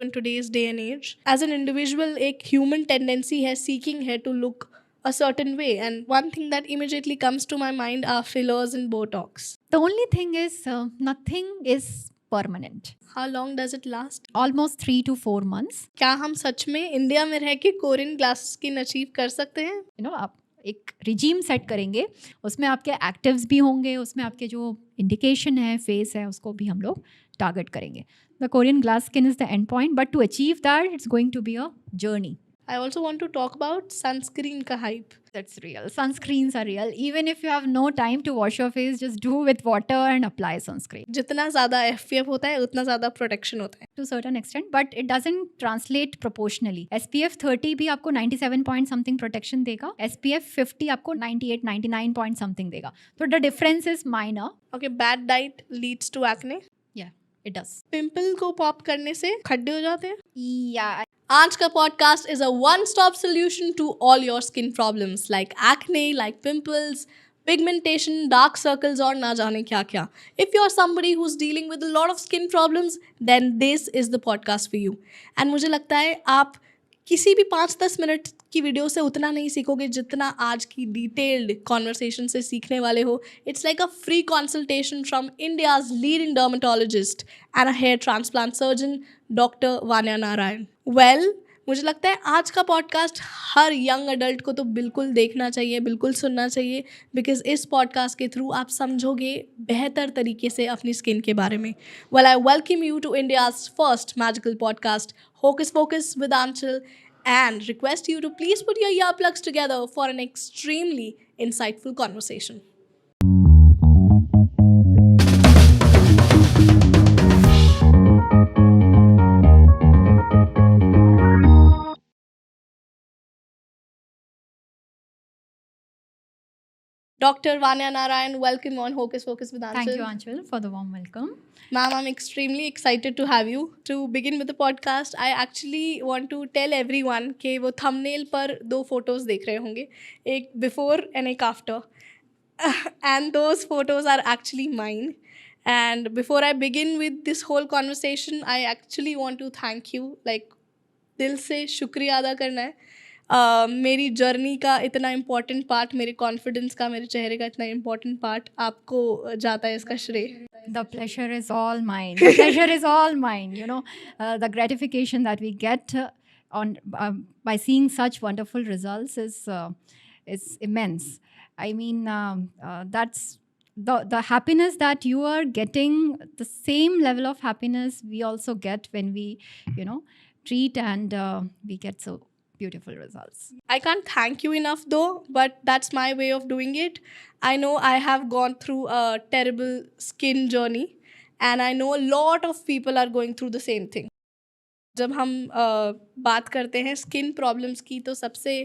in today's day and age. As an individual, एक human tendency है seeking है to look a certain way, and one thing that immediately comes to my mind are fillers and Botox. The only thing is, nothing is permanent. How long does it last? Almost 3 to 4 months. क्या हम सच में India में रह के Korean glass skin achieve कर सकते हैं? आप एक रिजीम सेट करेंगे, उसमें आपके एक्टिव्स भी होंगे, उसमें आपके जो इंडिकेशन है फेस है उसको भी हम लोग टारगेट करेंगे. The Korean glass skin is the end point, but to achieve that it's going to be a journey. I also want to talk about sunscreen का hype. That's real. Sunscreens are real. Even if you have no time to wash your face, just do with water and apply sunscreen. जितना ज़्यादा FPF होता है उतना ज़्यादा protection होता है. To certain extent, but it doesn't translate proportionally. SPF 30 भी आपको 97 point something protection देगा. SPF 50 आपको 98, 99 point something देगा. So the difference is minor. Okay, bad diet leads to acne. Yeah, it does. Pimple को pop करने से खड्डे हो जाते हैं. Yeah. आज का podcast is a one stop solution to all your skin problems like acne, like pimples, pigmentation, dark circles और ना जाने क्या क्या. If you are somebody who is dealing with a lot of skin problems, then this is the podcast for you. And मुझे लगता है आप किसी भी 5-10 मिनट की वीडियो से उतना नहीं सीखोगे जितना आज की डिटेल्ड कॉन्वर्सेशन से सीखने वाले हो. It's like a free consultation from India's leading dermatologist and a hair transplant surgeon, doctor Vanya Narayan. Well, मुझे लगता है आज का पॉडकास्ट हर यंग अडल्ट को तो बिल्कुल देखना चाहिए, बिल्कुल सुनना चाहिए, बिकॉज इस पॉडकास्ट के थ्रू आप समझोगे बेहतर तरीके से अपनी स्किन के बारे में. Well, I welcome you to India's first magical podcast, Hocus Pocus with Anchal, and request you to please put your earplugs together for an extremely insightful conversation. Dr. Vanya Narayan, welcome on Hocus Pocus with Anchal. Thank you, Anshul, for the warm welcome. Ma'am, I'm extremely excited to have you. To begin with the podcast, I actually want to tell everyone कि वो thumbnail पर 2 photos देख रहे होंगे, एक before and एक after. And those photos are actually mine. And before I begin with this whole conversation, I actually want to thank you. Like, दिल से शुक्रिया अदा करना है. मेरी जर्नी का इतना इम्पोर्टेंट पार्ट, मेरे कॉन्फिडेंस का, मेरे चेहरे का इतना इम्पोर्टेंट पार्ट आपको जाता है इसका श्रेय. The pleasure is all mine. The pleasure is all mine. The gratification that we get by seeing such wonderful results is immense. I mean, that's the happiness that you are getting. The same level of happiness we also get when we, treat and we get so beautiful results. I can't thank you enough though, but that's my way of doing it. I know I have gone through a terrible skin journey, and I know a lot of people are going through the same thing. जब हम बात करते हैं skin problems की, तो सबसे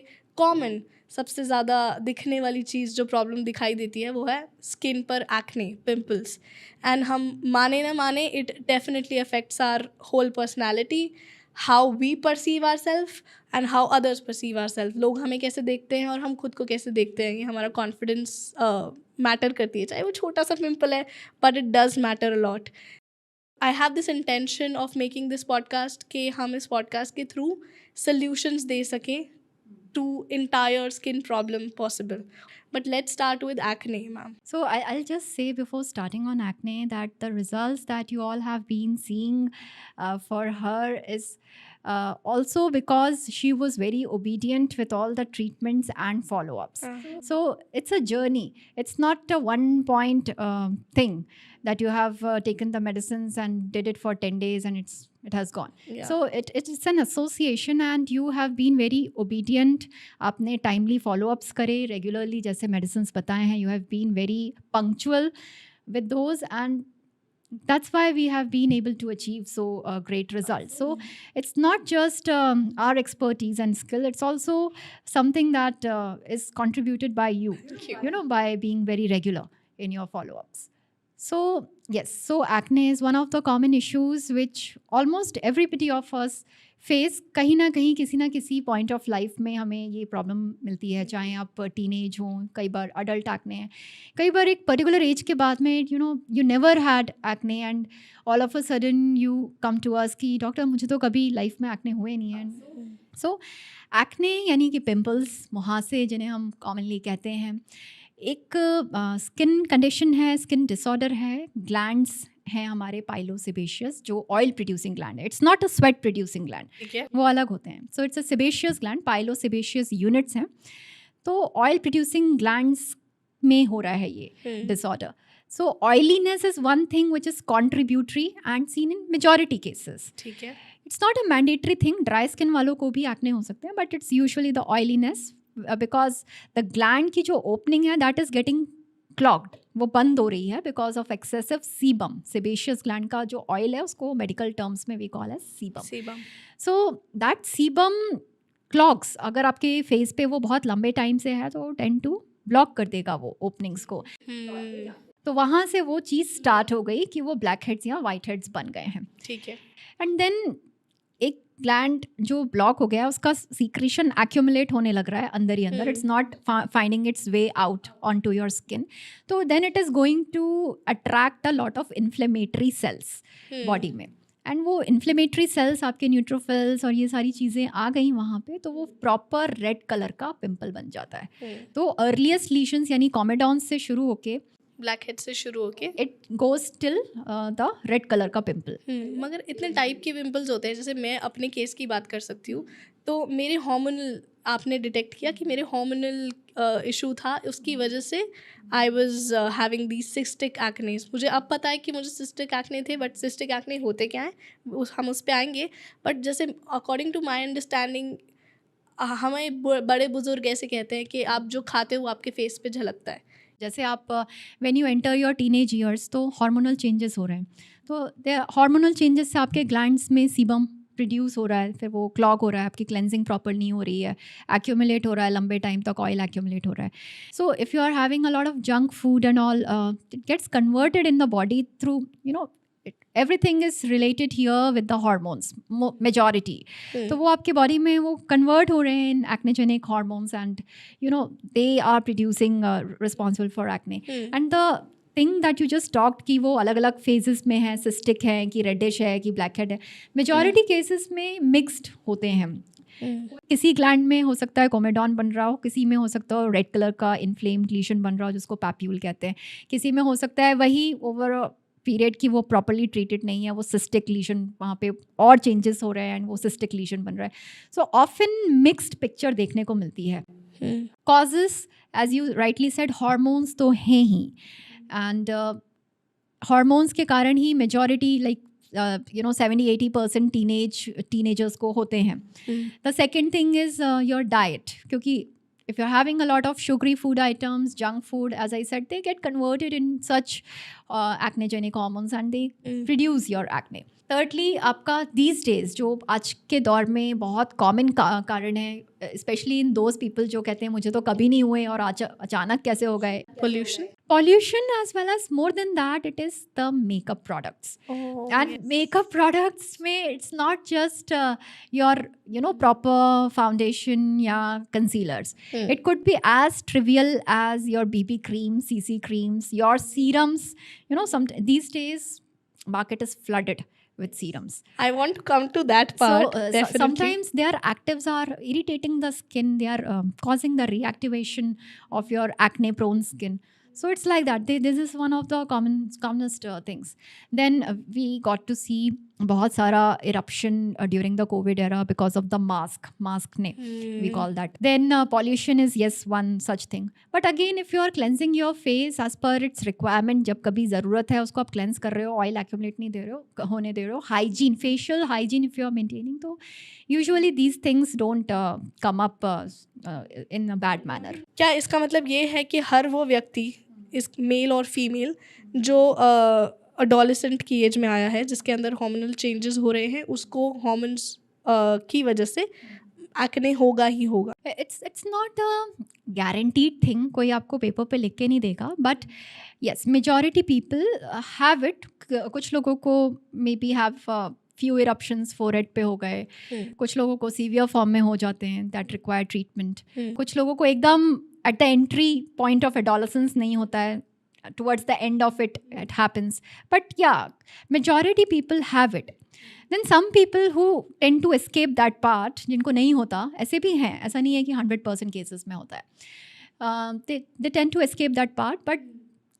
common, सबसे ज़्यादा दिखने वाली चीज़ जो प्रॉब्लम दिखाई देती है वो है स्किन पर एक्ने, पिंपल्स. एंड हम माने ना माने, it definitely affects our whole personality, how we perceive our self and how others perceive our self. लोग हमें कैसे देखते हैं और हम खुद को कैसे देखते हैं, ये हमारा कॉन्फिडेंस मैटर करती है. चाहे वो छोटा सा पिंपल है, but it does matter a lot. I have this intention of making this podcast कि हम इस पॉडकास्ट के थ्रू सल्यूशंस दे सकें to entire skin problem possible. But let's start with acne, ma'am. So I'll just say before starting on acne that the results that you all have been seeing for her is also because she was very obedient with all the treatments and follow-ups. So it's a journey. It's not a one-point thing that you have taken the medicines and did it for 10 days and it has gone. Yeah. So it's an association and you have been very obedient. आपने timely follow-ups करे regularly, जैसे medicines बताए हैं. You have been very punctual with those, and that's why we have been able to achieve so great results. So it's not just our expertise and skill, it's also something that is contributed by you, Thank you. by being very regular in your follow-ups. So, yes, so acne is one of the common issues which almost everybody of us face. कहीं ना कहीं किसी ना किसी point of life में हमें ये problem मिलती है, चाहे आप टीनेज हो, कई बार अडल्ट एक्ने है, कई बार एक पर्टिकुलर एज के बाद में you never had acne and all of a sudden you come to us कि डॉक्टर मुझे तो कभी लाइफ में एक्ने हुए नहीं हैं. सो एक्ने यानी कि पिंपल्स, मुहासे जिन्हें हम कॉमनली कहते हैं, एक स्किन कंडीशन है, स्किन डिसऑर्डर है. ग्लैंड्स हैं हमारे पाइलोसेबेशियस जो ऑयल प्रोड्यूसिंग ग्लैंड है. It's not a sweat producing gland, ठीक है. वो अलग होते हैं. सो it's a sebaceous gland, pilosebaceous units हैं. तो ऑयल प्रोड्यूसिंग ग्लैंड्स में हो रहा है ये disorder. So oiliness is one thing which is contributory and seen in majority cases. ठीक है. It's not a mandatory thing. Dry skin वालों को भी एक्ने हो सकते हैं, but it's usually the oiliness because the gland की जो ओपनिंग है दैट इज गेटिंग क्लॉग्ड, वो बंद हो रही है because of excessive sebum. Sebaceous gland का जो ऑयल है उसको मेडिकल टर्म्स में we call as sebum. So that sebum clogs, अगर आपके फेस पे वो बहुत लंबे टाइम से है तो टेंड टू ब्लॉक कर देगा वो ओपनिंग्स को. तो वहाँ से वो चीज़ स्टार्ट हो गई कि वो ब्लैक हेड्स या वाइट हेड्स बन गए हैं. ठीक है. एंड देन एक ग्लैंड जो ब्लॉक हो गया उसका सीक्रेशन एक्यूमुलेट होने लग रहा है अंदर ही अंदर. It's not finding its way out on to your skin. तो then it is going to attract a lot of inflammatory cells body में. एंड वो इन्फ्लेमेटरी सेल्स आपके न्यूट्रोफिल्स और ये सारी चीज़ें आ गई वहाँ पे, तो वो प्रॉपर रेड कलर का पिंपल बन जाता है. तो अर्लीस्ट लीशंस यानी कॉमेडॉन्स से शुरू होके ब्लैक हेड से शुरू होके it goes till the red colour का पिंपल. मगर इतने टाइप के पिंपल्स होते हैं. जैसे मैं अपने केस की बात कर सकती हूँ, तो मेरे हार्मोनल, आपने डिटेक्ट किया कि मेरे हार्मोनल इशू था, उसकी वजह से I was having the cystic एक्नेस. मुझे अब पता है कि मुझे सिस्टिक एक्ने थे, बट सिस्टिक एक्ने होते क्या हैं हम उस पर आएंगे. बट जैसे अकॉर्डिंग टू माई अंडरस्टैंडिंग, हमें बड़े बुजुर्ग ऐसे कहते हैं कि आप जो खाते हो वो आपके फेस पे झलकता है. जैसे आप when you enter your teenage years तो हार्मोनल चेंजेस हो रहे हैं. तो हार्मोनल चेंजेस से आपके ग्लैंड्स में सीबम प्रोड्यूस हो रहा है, फिर वो क्लॉग हो रहा है, आपकी क्लेंजिंग प्रॉपर नहीं हो रही है, एक्यूमुलेट हो रहा है, लंबे टाइम तक ऑयल एक्यूमुलेट हो रहा है. So if you are having a lot of junk food and all, it gets converted in the body through everything is related here with the hormones, majority. तो वो आपके बॉडी में वो convert हो रहे हैं in acnegenic hormones and they are producing responsible for acne. And the thing that you just talked कि वो अलग अलग फेजेस में है, सिस्टिक है कि रेडिश है कि ब्लैक हेड है, मेजॉरिटी केसेस में मिक्स्ड होते हैं. किसी ग्लैंड में हो सकता है कोमेडॉन बन रहा हो, किसी में हो सकता है रेड कलर का इन्फ्लेम्ड लीशन बन रहा हो जिसको पैप्यूल कहते हैं, किसी में हो सकता है वही ओवर पीरियड की वो प्रॉपरली ट्रीटेड नहीं है, वो सिस्टिक लीशन वहाँ पे और चेंजेस हो रहे हैं एंड वो सिस्टिक लीशन बन रहा है. सो ऑफन मिक्स्ड पिक्चर देखने को मिलती है. Causes as you rightly said, hormones तो हैं ही, एंड हार्मोन्स के कारण ही मेजॉरिटी लाइक 70-80% टीनेजर्स को होते हैं. The second thing is your diet, क्योंकि if you're having a lot of sugary food items, junk food, as I said, they get converted in such acnegenic hormones and they produce your acne. Thirdly, आपका these days जो आज के दौर में बहुत common कारण है, स्पेशली इन दोज पीपल जो कहते हैं मुझे तो कभी नहीं हुए और अचानक कैसे हो गए, pollution as well as more than that it is the makeup products. And yes, makeup products में it's not just your proper foundation या concealers. It could be as trivial as your BB cream, CC creams, your serums. These days market is flooded with serums. I want to come to that part. So sometimes their actives are irritating the skin. They are causing the reactivation of your acne prone skin. So it's like that. This is one of the commonest things. Then we got to see बहुत सारा eruption during the COVID era because of the mask ne, we call that. Then pollution is yes one such thing. But again, if you are cleansing your face as per its requirement, जब कभी ज़रूरत है उसको आप cleanse कर रहे हो, oil accumulate नहीं दे रहे हो, होने दे रहे हो, hygiene, facial hygiene if you are maintaining, तो usually these things don't come up in a bad manner. क्या इसका मतलब ये है कि हर वो व्यक्ति, इस मेल और फीमेल जो अडोलेसेंट की एज में आया है, जिसके अंदर हार्मोनल चेंजेस हो रहे हैं, उसको हार्मोन्स की वजह से एक्ने होगा ही होगा? It's not a guaranteed thing, कोई आपको पेपर पे लिख के नहीं देगा, but yes, majority people have it. कुछ लोगों को maybe have few eruptions forehead पे हो गए, कुछ लोगों को severe form में हो जाते हैं that require treatment, कुछ लोगों को एकदम at the entry point of adolescence नहीं होता है, towards the end of it happens, but yeah, majority people have it. Then some people who tend to escape that part, जिनको नहीं होता, ऐसे भी हैं, ऐसा नहीं है कि 100% cases में होता है, they tend to escape that part, but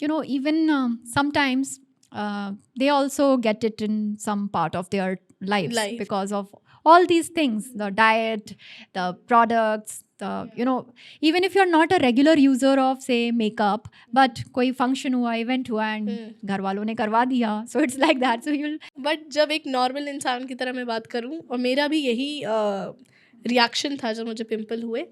you know, even sometimes they also get it in some part of their lives because of all these things, the diet, the products, the, you know, even if you're not a regular user of say makeup, but कोई function हुआ, event हुआ and घर वालों ने करवा दिया, so it's like that, so you'll. But जब एक नॉर्मल इंसान की तरह मैं बात करूं, और मेरा भी यही रिएक्शन था जब मुझे पिंपल हुए,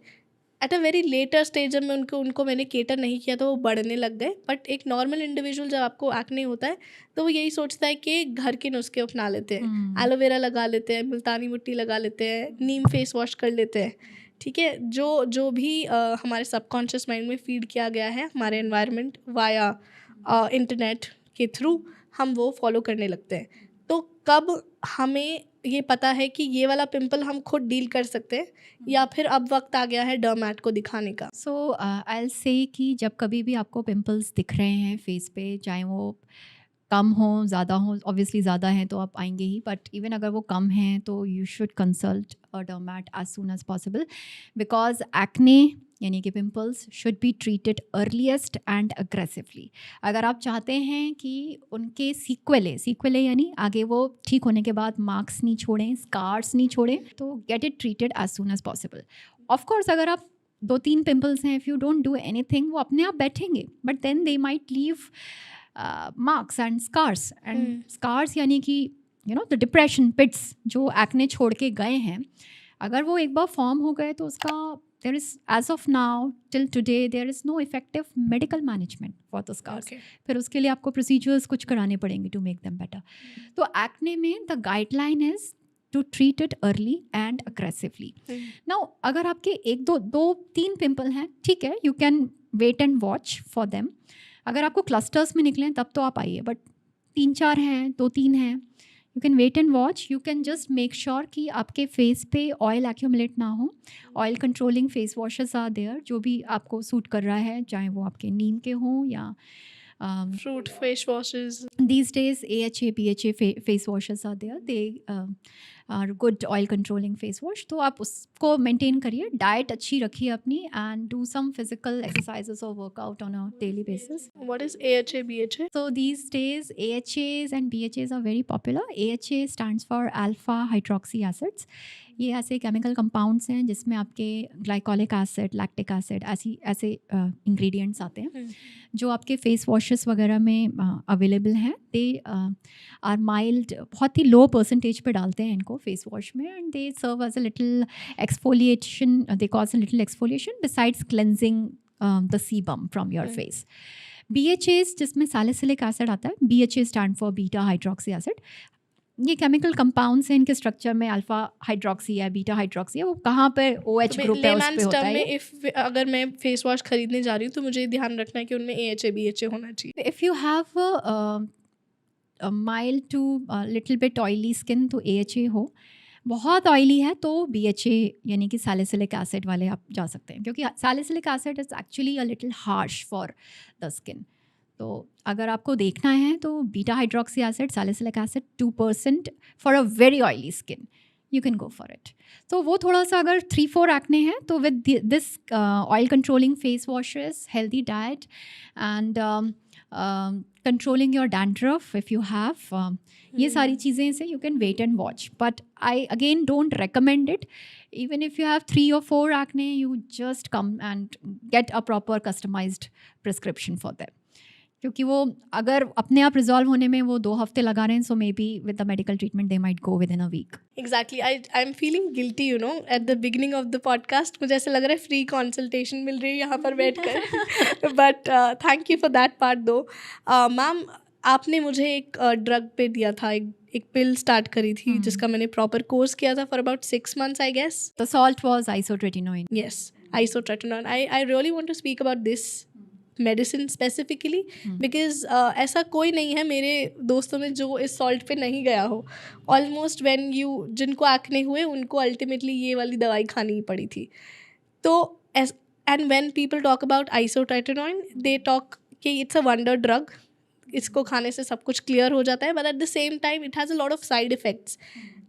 at a very later stage जब मैं उनको मैंने केटर नहीं किया तो वो बढ़ने लग गए. बट एक नॉर्मल इंडिविजुअल जब आपको एक्ने होता है तो वो यही सोचता है कि घर के नुस्खे अपना लेते हैं, एलोवेरा लगा लेते हैं, मुल्तानी मिट्टी लगा लेते हैं, नीम फेस वॉश कर लेते हैं. ठीक है, जो भी हमारे सबकॉन्शियस माइंड में फीड किया गया है हमारे एनवायरनमेंट वाया इंटरनेट के थ्रू, हम वो फॉलो करने लगते हैं. तो कब हमें ये पता है कि ये वाला पिंपल हम खुद डील कर सकते हैं, या फिर अब वक्त आ गया है डर्मैट को दिखाने का? सो आई विल से कि जब कभी भी आपको पिंपल्स दिख रहे हैं फेस पे, चाहे वो कम हो ज़्यादा हो, ऑब्वियसली ज़्यादा हैं तो आप आएंगे ही, बट इवन अगर वो कम हैं तो you should consult a derm as soon as possible, because acne यानी कि pimples should be treated earliest and aggressively. अगर आप चाहते हैं कि उनके सीक्वेले यानी आगे वो ठीक होने के बाद मार्क्स नहीं छोड़ें, स्कार्स नहीं छोड़ें, तो get it treated as soon as possible. Of course अगर आप 2-3 पिंपल्स हैं, if you don't do anything, वो अपने आप बैठेंगे, but then they might leave marks and scars. And scars यानी कि you know the depression pits जो एक्ने छोड़ के गए हैं, अगर वो एक बार फॉर्म हो गए तो उसका there is, as of now till today, there is no effective medical management for the scars. फिर उसके लिए आपको procedures कुछ कराने पड़ेंगे to make them better. तो acne में the guideline is to treat it early and aggressively. Now अगर आपके 1-2-3 पिंपल हैं, ठीक है, you can wait and watch for them. अगर आपको clusters में निकलें तब तो आप आइए, बट 3-4 हैं, 2-3 हैं, you can wait and watch. You can just make sure कि आपके फेस पे ऑयल accumulate ना हो. Oil controlling face washes are there, जो भी आपको सूट कर रहा है, चाहे वो आपके नीम के हों या fruit face washes. These days AHA BHA face washes are there. They are good oil controlling face wash. तो आप उसको maintain करिए, डाइट अच्छी रखिए अपनी, and do some physical exercises or workout on a daily basis. What is AHA BHA? So these days AHAs and BHAs are very popular. AHA stands for alpha hydroxy acids. ये ऐसे chemical compounds हैं जिसमें आपके glycolic acid, lactic acid ऐसे ingredients आते हैं जो आपके फेस वॉशेस वगैरह में अवेलेबल हैं. दे आर माइल्ड, बहुत ही लो परसेंटेज पे डालते हैं इनको फेस वॉश में, and they serve as a little exfoliation, they cause a little exfoliation besides cleansing the sebum from your face. BHAs जिसमें सैलिसिलिक एसिड आता है, BHA stand for beta hydroxy acid. ये chemical compounds हैं, इनके structure में alpha hydroxy है, beta hydroxy है, वो कहाँ पे OH ग्रुप है उस पे होता है. अगर मैं फेस वॉश खरीदने जा रही हूँ तो मुझे ध्यान रखना है कि उनमें AHA BHA होना चाहिए. If you have mild to little bit oily skin तो AHA हो, बहुत ऑयली है तो BHA यानी कि सैलिसिलिक एसिड वाले आप जा सकते हैं, क्योंकि salicylic acid is actually a little harsh for the skin. तो अगर आपको देखना है तो beta hydroxy acid, salicylic acid 2% for a very oily skin, you can go for it. तो वो थोड़ा सा अगर 3-4 एक्ने हैं तो with this oil controlling face washes, healthy diet and controlling your dandruff if you have, ये सारी चीज़ें से you can wait and watch. But I again don't recommend it. Even if you have 3 or 4 acne, you just come and get a proper customized prescription for them. क्योंकि वो अगर अपने आप resolve होने में वो 2 हफ्ते लगा रहे हैं, so maybe with the medical treatment they might go within a week. Exactly. I am feeling guilty, you know, at the beginning of the podcast मुझे ऐसा लग रहा है फ्री कंसल्टेशन मिल रही है यहाँ पर बैठ कर. But thank you for that part दो. मैम, आपने मुझे एक ड्रग पे दिया था, एक पिल स्टार्ट करी थी जिसका मैंने प्रॉपर कोर्स किया था for about 6 months I guess. The salt was isotretinoin. Yes, isotretinoin. I really want to speak about this medicine specifically, because ऐसा कोई नहीं है मेरे दोस्तों में जो इस सॉल्ट पे नहीं गया हो. ऑलमोस्ट व्हेन यू जिनको एक्ने हुए उनको अल्टीमेटली ये वाली दवाई खानी ही पड़ी थी. तो and when people talk about isotretinoin they talk कि इट्स अ वंडर ड्रग, इसको खाने से सब कुछ क्लियर हो जाता है, but at the same time it has a lot of side effects.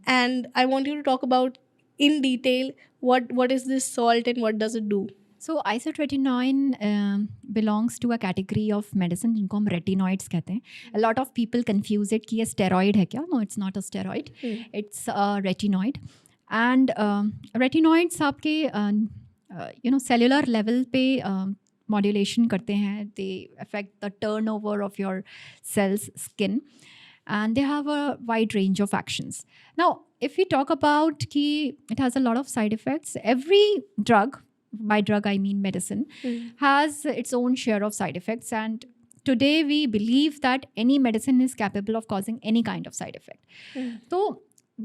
And I want you to talk about in detail what is this salt and what does it do. So isotretinoin belongs to a category of medicine जिनको हम retinoids कहते हैं. A lot of people confuse it कि ये steroid है क्या? No, it's not a steroid. It's a retinoid. And retinoids आपके cellular level पे modulation करते हैं. They affect the turnover of your cells, skin. And they have a wide range of actions. Now, if we talk about ki it has a lot of side effects, every drug, by drug I mean medicine, has its own share of side effects. And today we believe that any medicine is capable of causing any kind of side effect. So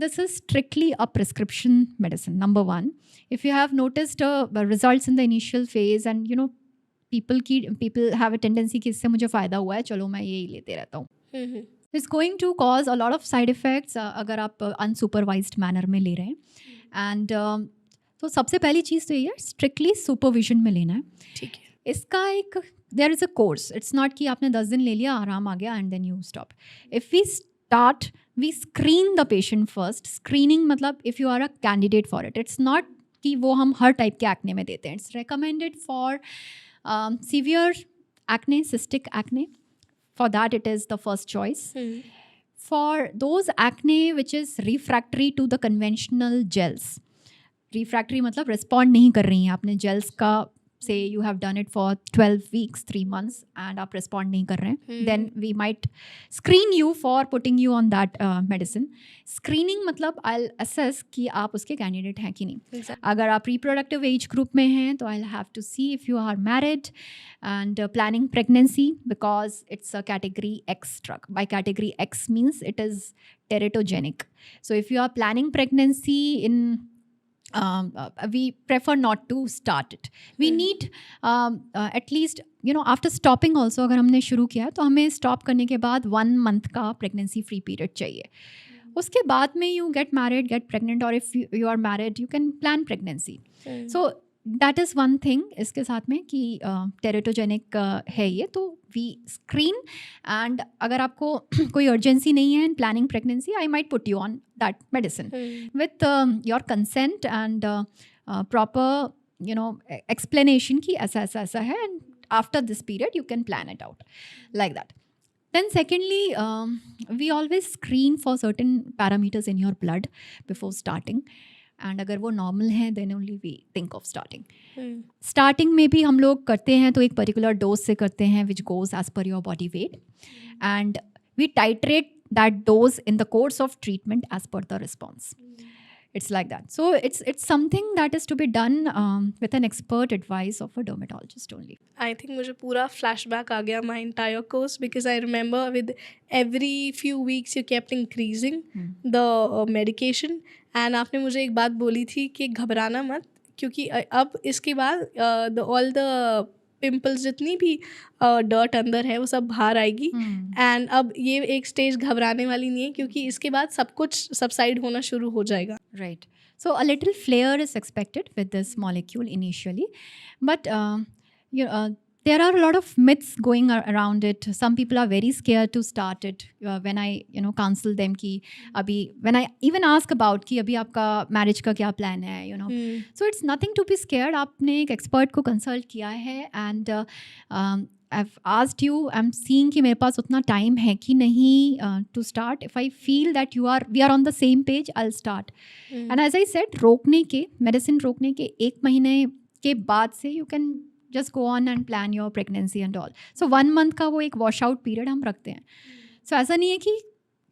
this is strictly a prescription medicine, number one. If you have noticed results in the initial phase and people have a tendency कि इससे मुझे फ़ायदा हुआ है, चलो मैं यही लेते रहता हूँ. It's going to cause a lot of side effects अगर आप unsupervised manner में ले रहे हैं. And तो सबसे पहली चीज़ तो ये है, strictly supervision में लेना है. ठीक है. इसका एक there is a course. It's not कि आपने 10 दिन ले लिया, आराम आ गया and then you stop. If we start, we screen the patient first. Screening मतलब if you are a candidate for it. It's not कि वो हम हर टाइप के acne में देते हैं. It's recommended for severe acne, cystic acne. For that, it is the first choice. For those acne which is refractory to the conventional gels, refractory मतलब respond नहीं कर रही हैं आपने gels का, say you have done it for 12 weeks, 3 months, and आप respond नहीं कर रहे हैं, then we might screen you for putting you on that medicine. Screening मतलब I'll assess कि आप उसके candidate हैं कि नहीं. Exactly. अगर आप reproductive age group में हैं तो I'll have to see if you are married and planning pregnancy, because it's a category X drug. By category X means it is teratogenic. So if you are planning pregnancy in we prefer not to start it. We need at least after stopping also, अगर हमने शुरू किया तो हमें stop करने के बाद 1 month का pregnancy free period चाहिए. उसके बाद में you get married, get pregnant, or if you are married, you can plan pregnancy. So that is one thing इसके साथ में कि teratogenic है ये, तो we screen. And अगर आपको कोई urgency नहीं है in planning pregnancy, I might put you on that medicine with your consent and proper explanation कि ऐसा ऐसा ऐसा है, and after this period you can plan it out like that. Then secondly, we always screen for certain parameters in your blood before starting. And अगर वो normal है then only we think of starting. Starting में भी हम लोग करते हैं तो एक particular dose से करते हैं which goes as per your body weight. And we titrate that dose in the course of treatment as per the response. It's like that. So it's something that is to be done with an expert advice of a dermatologist only. I think मुझे पूरा flashback आ गया my entire course, because I remember with every few weeks you kept increasing the medication. And आपने मुझे एक बात बोली थी कि घबराना मत, क्योंकि अब इसके बाद all the पिम्पल्स जितनी भी डर्ट अंदर है वो सब बाहर आएगी. एंड अब ये एक स्टेज घबराने वाली नहीं है, क्योंकि इसके बाद सब कुछ सबसाइड होना शुरू हो जाएगा. Right. So a little flare is expected with this molecule initially, but there are a lot of myths going around it. Some people are very scared to start it. When I counsel them कि अभी, when I even ask about कि अभी आपका marriage का क्या plan है, so it's nothing to be scared. आपने एक expert को consult किया है, and I've asked you, I'm seeing कि मेरे पास उतना time है कि नहीं to start. If I feel that we are on the same page, I'll start. And as I said, medicine रोकने के 1 महीने के बाद से you can just go on and plan your pregnancy and all. So 1 month का वो एक wash out period हम रखते हैं. So ऐसा नहीं है कि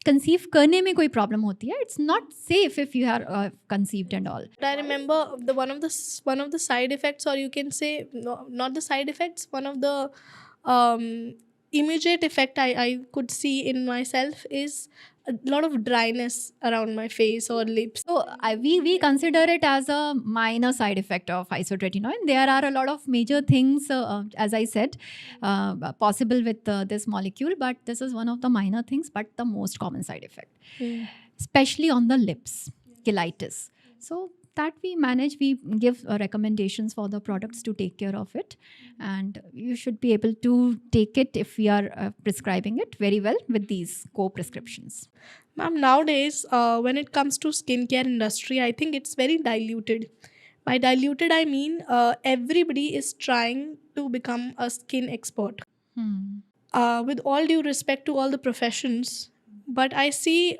conceive करने में कोई problem होती है. It's not safe if you are conceived and all. But I remember one of the side effects, or you can say not the side effects, one of the immediate effect I could see in myself is a lot of dryness around my face or lips. So we consider it as a minor side effect of isotretinoin. There are a lot of major things, as I said, possible with this molecule, but this is one of the minor things, but the most common side effect, especially on the lips, cheilitis. So that we manage, we give recommendations for the products to take care of it, and you should be able to take it if we are prescribing it very well with these co-prescriptions. Ma'am, nowadays, when it comes to skincare industry, I think it's very diluted. By diluted, I mean everybody is trying to become a skin expert. With all due respect to all the professions, but I see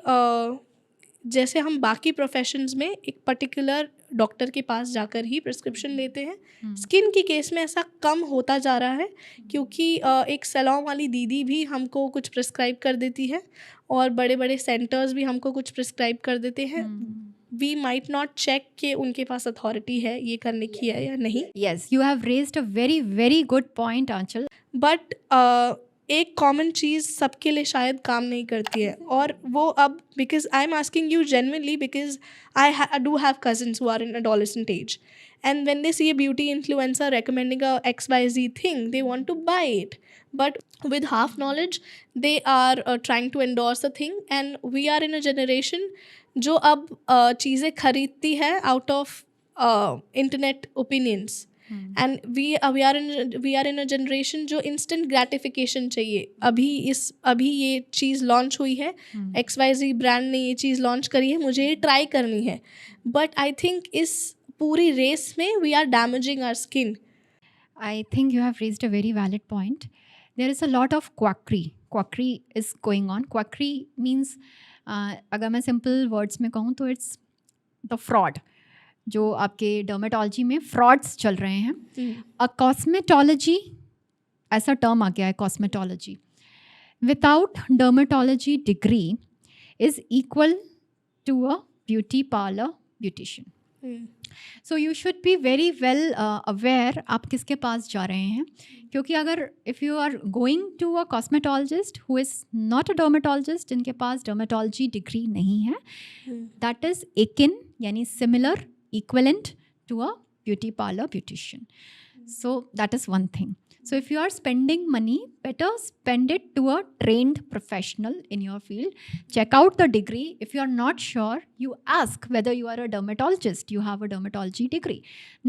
जैसे हम बाकी professions में एक particular doctor के पास जाकर ही prescription लेते हैं, skin की केस में ऐसा कम होता जा रहा है क्योंकि एक सैलून वाली दीदी भी हमको कुछ प्रिस्क्राइब कर देती है और बड़े बड़े सेंटर्स भी हमको कुछ प्रिस्क्राइब कर देते हैं. वी माइट नॉट चेक कि उनके पास अथॉरिटी है ये करने की है या नहीं. Yes, you have raised a very, very good point, Aanchal. But एक कॉमन चीज़ सबके लिए शायद काम नहीं करती है, और वो अब because I am asking you genuinely because I do have cousins who are in adolescent age, and when they see a beauty influencer recommending a XYZ thing, they want to buy it, but with half knowledge they are trying to endorse a thing, and we are in a generation जो अब चीज़ें खरीदती है out of internet opinions. And we are in a generation जो instant gratification चाहिए. अभी ये चीज़ launch हुई है, XYZ ब्रांड ने ये चीज़ लॉन्च करी है, मुझे ये ट्राई करनी है. बट आई थिंक इस पूरी रेस में we are damaging our skin. I think you have raised a very valid point. There is a lot of quackery. Quackery is going on. Quackery means, अगर मैं simple words में कहूँ तो it's the fraud. जो आपके dermatology में frauds चल रहे हैं. अ कॉस्मेटोलॉजी ऐसा टर्म आ गया है, cosmetology without dermatology degree is equal to a beauty parlour beautician. So you should be very well aware आप किसके पास जा रहे हैं, क्योंकि अगर if you are going to a cosmetologist who is not a dermatologist, जिनके पास डर्मेटोलॉजी डिग्री नहीं है, दैट इज़ एकिन यानी similar, equivalent to a beauty parlor beautician. So that is one thing. So if you are spending money, better spend it to a trained professional in your field. Check out the degree. If you are not sure, you ask whether you are a dermatologist, you have a dermatology degree.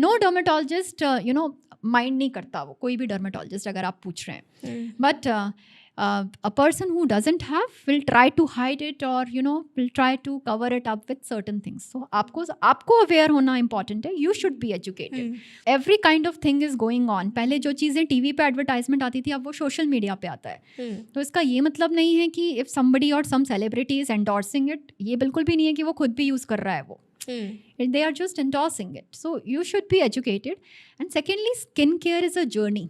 No dermatologist, mind नहीं करता वो, कोई भी dermatologist अगर आप पूछ रहे हैं. But a person who doesn't have will try to hide it, or will try to cover it up with certain things. So आपको aware होना important है. You should be educated. Every kind of thing is going on. पहले जो चीज़ें TV पे advertisement आती थी, अब वो सोशल मीडिया पे आता है. तो इसका ये मतलब नहीं है कि if somebody or some celebrity is endorsing it, ये बिल्कुल भी नहीं है कि वो खुद भी यूज़ कर रहा है वो. They are just endorsing it. So you should be educated. And secondly, skincare is a journey.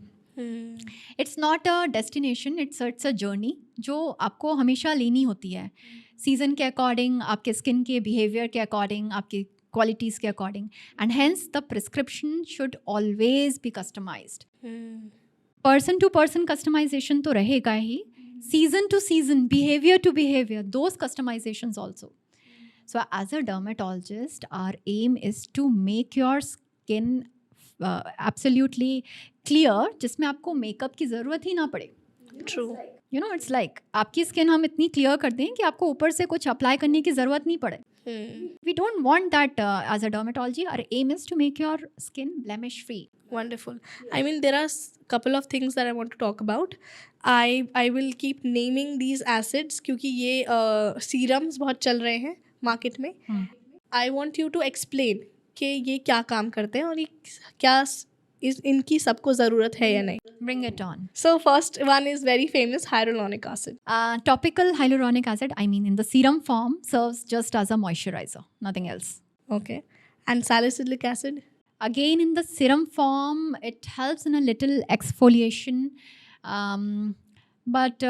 It's not a destination, it's a journey जो आपको हमेशा लेनी होती है, सीज़न के अकॉर्डिंग, आपके स्किन के बिहेवियर के अकॉर्डिंग, आपकी क्वालिटीज़ के according, and hence the prescription should always be customized. Person to person customization तो रहेगा ही, season to season, behaviour to behaviour, those customizations also. So as a dermatologist, our aim is to make your skin absolutely clear, जिसमें आपको makeup की ज़रूरत ही ना पड़े. True. It's like आपकी स्किन हम इतनी क्लियर कर दें कि आपको ऊपर से कुछ अप्लाई करने की ज़रूरत नहीं पड़े. We don't want that as a dermatology. Our aim is to make your skin blemish free. Wonderful. I mean, there are couple of things that I want to talk about. I will keep naming these acids क्योंकि ये serums बहुत चल रहे हैं market में. I want you to explain कि ये क्या काम करते हैं और ये क्या इनकी सबको ज़रूरत है या नहीं. Bring it on. So first one is very famous hyaluronic acid. Topical hyaluronic acid, I mean in the serum form, serves just as a moisturizer, nothing else. Okay. And salicylic acid? Again, in the serum form, it helps in a little exfoliation. But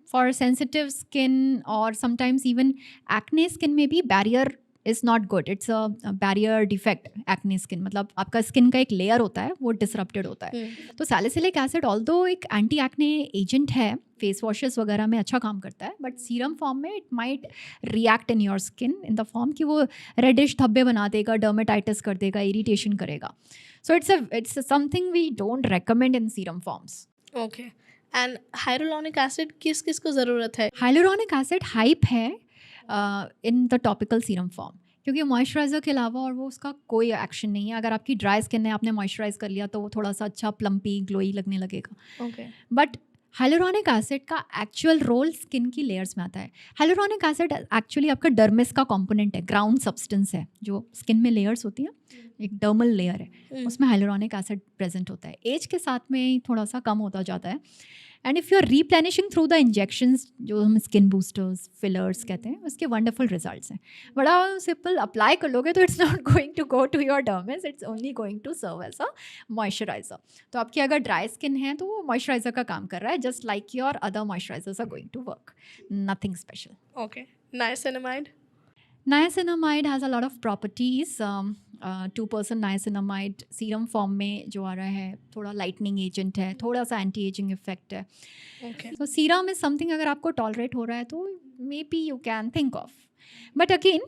for sensitive skin or sometimes even acne skin, maybe barrier is not good. It's a barrier defect, acne skin. मतलब आपका skin का एक layer होता है वो disrupted होता है. तो सैलिसिलिक एसिड ऑल्दो एक एंटी एक्ने एजेंट है, फेस वॉशेस वगैरह में अच्छा काम करता है, बट सीरम फॉर्म में it might react in your skin in the form कि वो रेडिश धब्बे बना देगा, डर्मेटाइटिस कर देगा, इरिटेशन करेगा. So it's something we don't recommend in serum forms. Okay. And hyaluronic acid किस किस को ज़रूरत है? हाइलुरोनिक एसिड हाइप है in the topical serum form, क्योंकि मॉइस्चराइज़र के अलावा और वो उसका कोई एक्शन नहीं है. अगर आपकी ड्राई स्किन है, आपने मॉइस्चराइज कर लिया तो वो थोड़ा सा अच्छा प्लम्पी ग्लोई लगने लगेगा. ओके. बट हाइलुरोनिक एसिड का एक्चुअल रोल स्किन की लेयर्स में आता है. हाइलुरोनिक एसिड एक्चुअली आपका डर्मिस का कंपोनेंट है, ग्राउंड सब्सटेंस है. जो स्किन में लेयर्स होती हैं, एक डर्मल लेयर है, उसमें हाइलुरोनिक एसिड प्रेजेंट होता है. एज के साथ में थोड़ा सा कम होता जाता है. And if you are replenishing through the injections, जो हम स्किन बूस्टर्स, फिलर्स कहते हैं, उसके वंडरफुल रिजल्ट्स हैं. बड़ा सिंपल अप्लाई कर लोगे तो it's not going to go to your dermis, it's only going to serve as a moisturiser. तो आपकी अगर ड्राई स्किन है तो वो मॉइस्चराइजर का काम कर रहा है, just like your other moisturisers are going to work. Nothing special. Okay. Niacinamide? Niacinamide has a lot of properties. 2% niacinamide serum form में जो आ रहा है, थोड़ा लाइटनिंग एजेंट है, थोड़ा सा एंटी एजिंग इफेक्ट है. ओके. तो सीरम इज समथिंग अगर आपको टॉलरेट हो रहा है तो may be you can think of. But again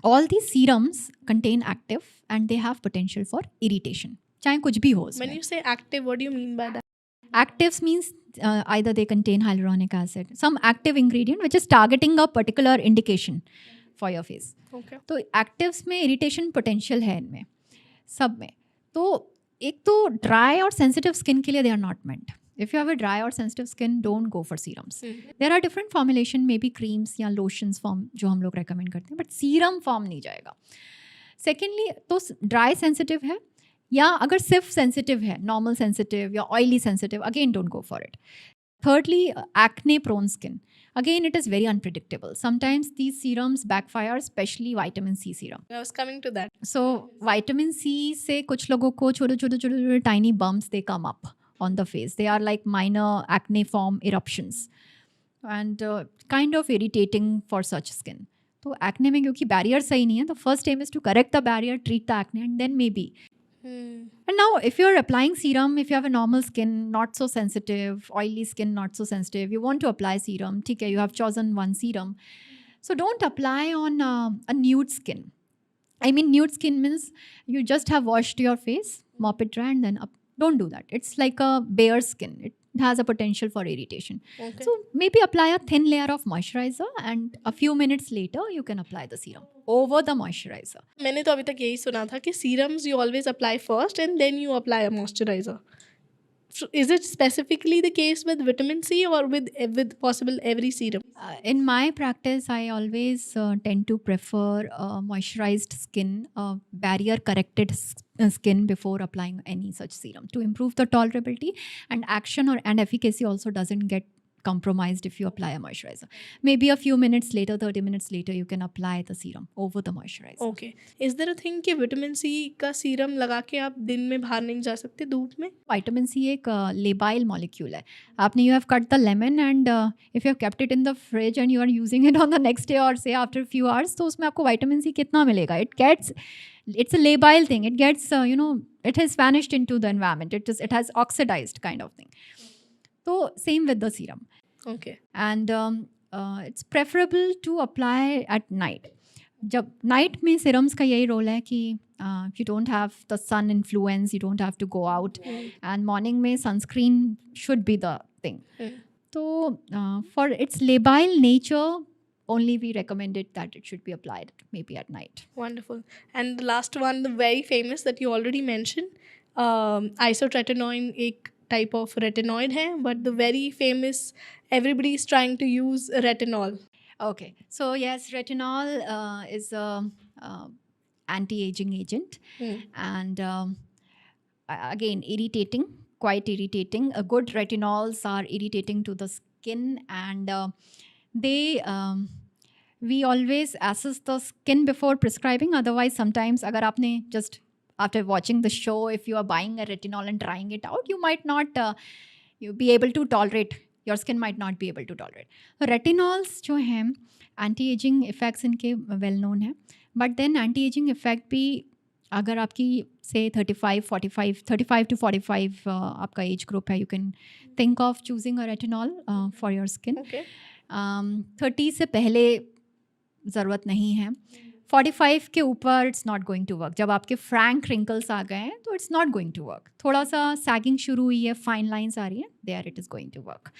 all the serums contain active and they have potential for irritation, चाहे कुछ भी हो उसमें. When you say active, what do you mean by that? Actives means either they contain hyaluronic acid, some active ingredient which is targeting a particular indication for your face. Okay. तो actives में irritation potential है इनमें सब में. तो एक तो dry और सेंसिटिव स्किन के लिए they are not meant. If you have a dry और sensitive skin, don't go for serums. There are different formulation, maybe creams या लोशंस फॉर्म जो हम लोग रेकमेंड करते हैं, बट सीरम फॉर्म नहीं जाएगा. सेकेंडली, तो ड्राई सेंसिटिव है या अगर सिर्फ सेंसिटिव है, नॉर्मल सेंसिटिव या oily sensitive, again don't go for it. Thirdly, acne prone skin. Again, it is very unpredictable. Sometimes these serums backfire, especially vitamin C serum. I was coming to that. So vitamin C से कुछ लोगों को छोटे छोटे छोटे tiny bumps they come up on the face. They are like minor acne form eruptions and kind of irritating for such skin. तो acne में क्योंकि barrier सही नहीं है, the first aim is to correct the barrier, treat the acne, and then maybe. And now if you're applying serum, if you have a normal skin, not so sensitive, oily skin, not so sensitive, you want to apply serum, okay, you have chosen one serum. So don't apply on a nude skin. I mean, nude skin means you just have washed your face, mop it dry, and then don't do that. It's like a bare skin. It has a potential for irritation. Okay. So maybe apply a thin layer of moisturizer, and a few minutes later you can apply the serum over the moisturizer. मैंने तो अभी तक यही सुना था कि serums you always apply first and then you apply a moisturizer. So is it specifically the case with vitamin C or with possible every serum? In my practice, I always tend to prefer moisturized skin, barrier corrected skin before applying any such serum to improve the tolerability, and action and efficacy also doesn't get compromised if you apply a moisturizer. Maybe a few minutes later, 30 minutes later, you can apply the serum over the moisturizer. Okay. Is there a thing कि vitamin C का serum लगा के आप दिन में बाहर नहीं जा सकते धूप में? Vitamin C एक labile molecule है. आपने you have cut the lemon and if you have kept it in the fridge and you are using it on the next day or say after a few hours, तो उसमें आपको vitamin C कितना मिलेगा? It's a labile thing. It gets it has vanished into the environment. It has oxidized kind of thing. So same with the serum. Okay. And it's preferable to apply at night. जब night में serums का यही role है कि you don't have the sun influence, you don't have to go out, and morning में sunscreen should be the thing. So for its labile nature, only we recommend it that it should be applied maybe at night. Wonderful. And the last one, the very famous that you already mentioned, isotretinoin एक type of retinoid है, but the very famous, everybody is trying to use retinol. Okay, so yes, retinol is a anti-aging agent, and again irritating, quite irritating. Good retinols are irritating to the skin, and we always assess the skin before prescribing. Otherwise, sometimes अगर आपने just after watching the show, if you are buying a retinol and trying it out, you might not you be able to tolerate. Your skin might not be able to tolerate. Retinols जो हैं anti-aging effects इनके well known है, but then anti ageing effect भी अगर आपकी से 35 to 45 आपका age group है, you can think of choosing a retinol for your skin. Okay. 30 से पहले ज़रूरत नहीं है. 45 के ऊपर it's not going to work. जब आपके फ्रैंक रिंकल्स आ गए हैं तो it's not going to work. थोड़ा सा सैगिंग शुरू हुई है, फाइन लाइंस आ रही हैं, there it is going to work.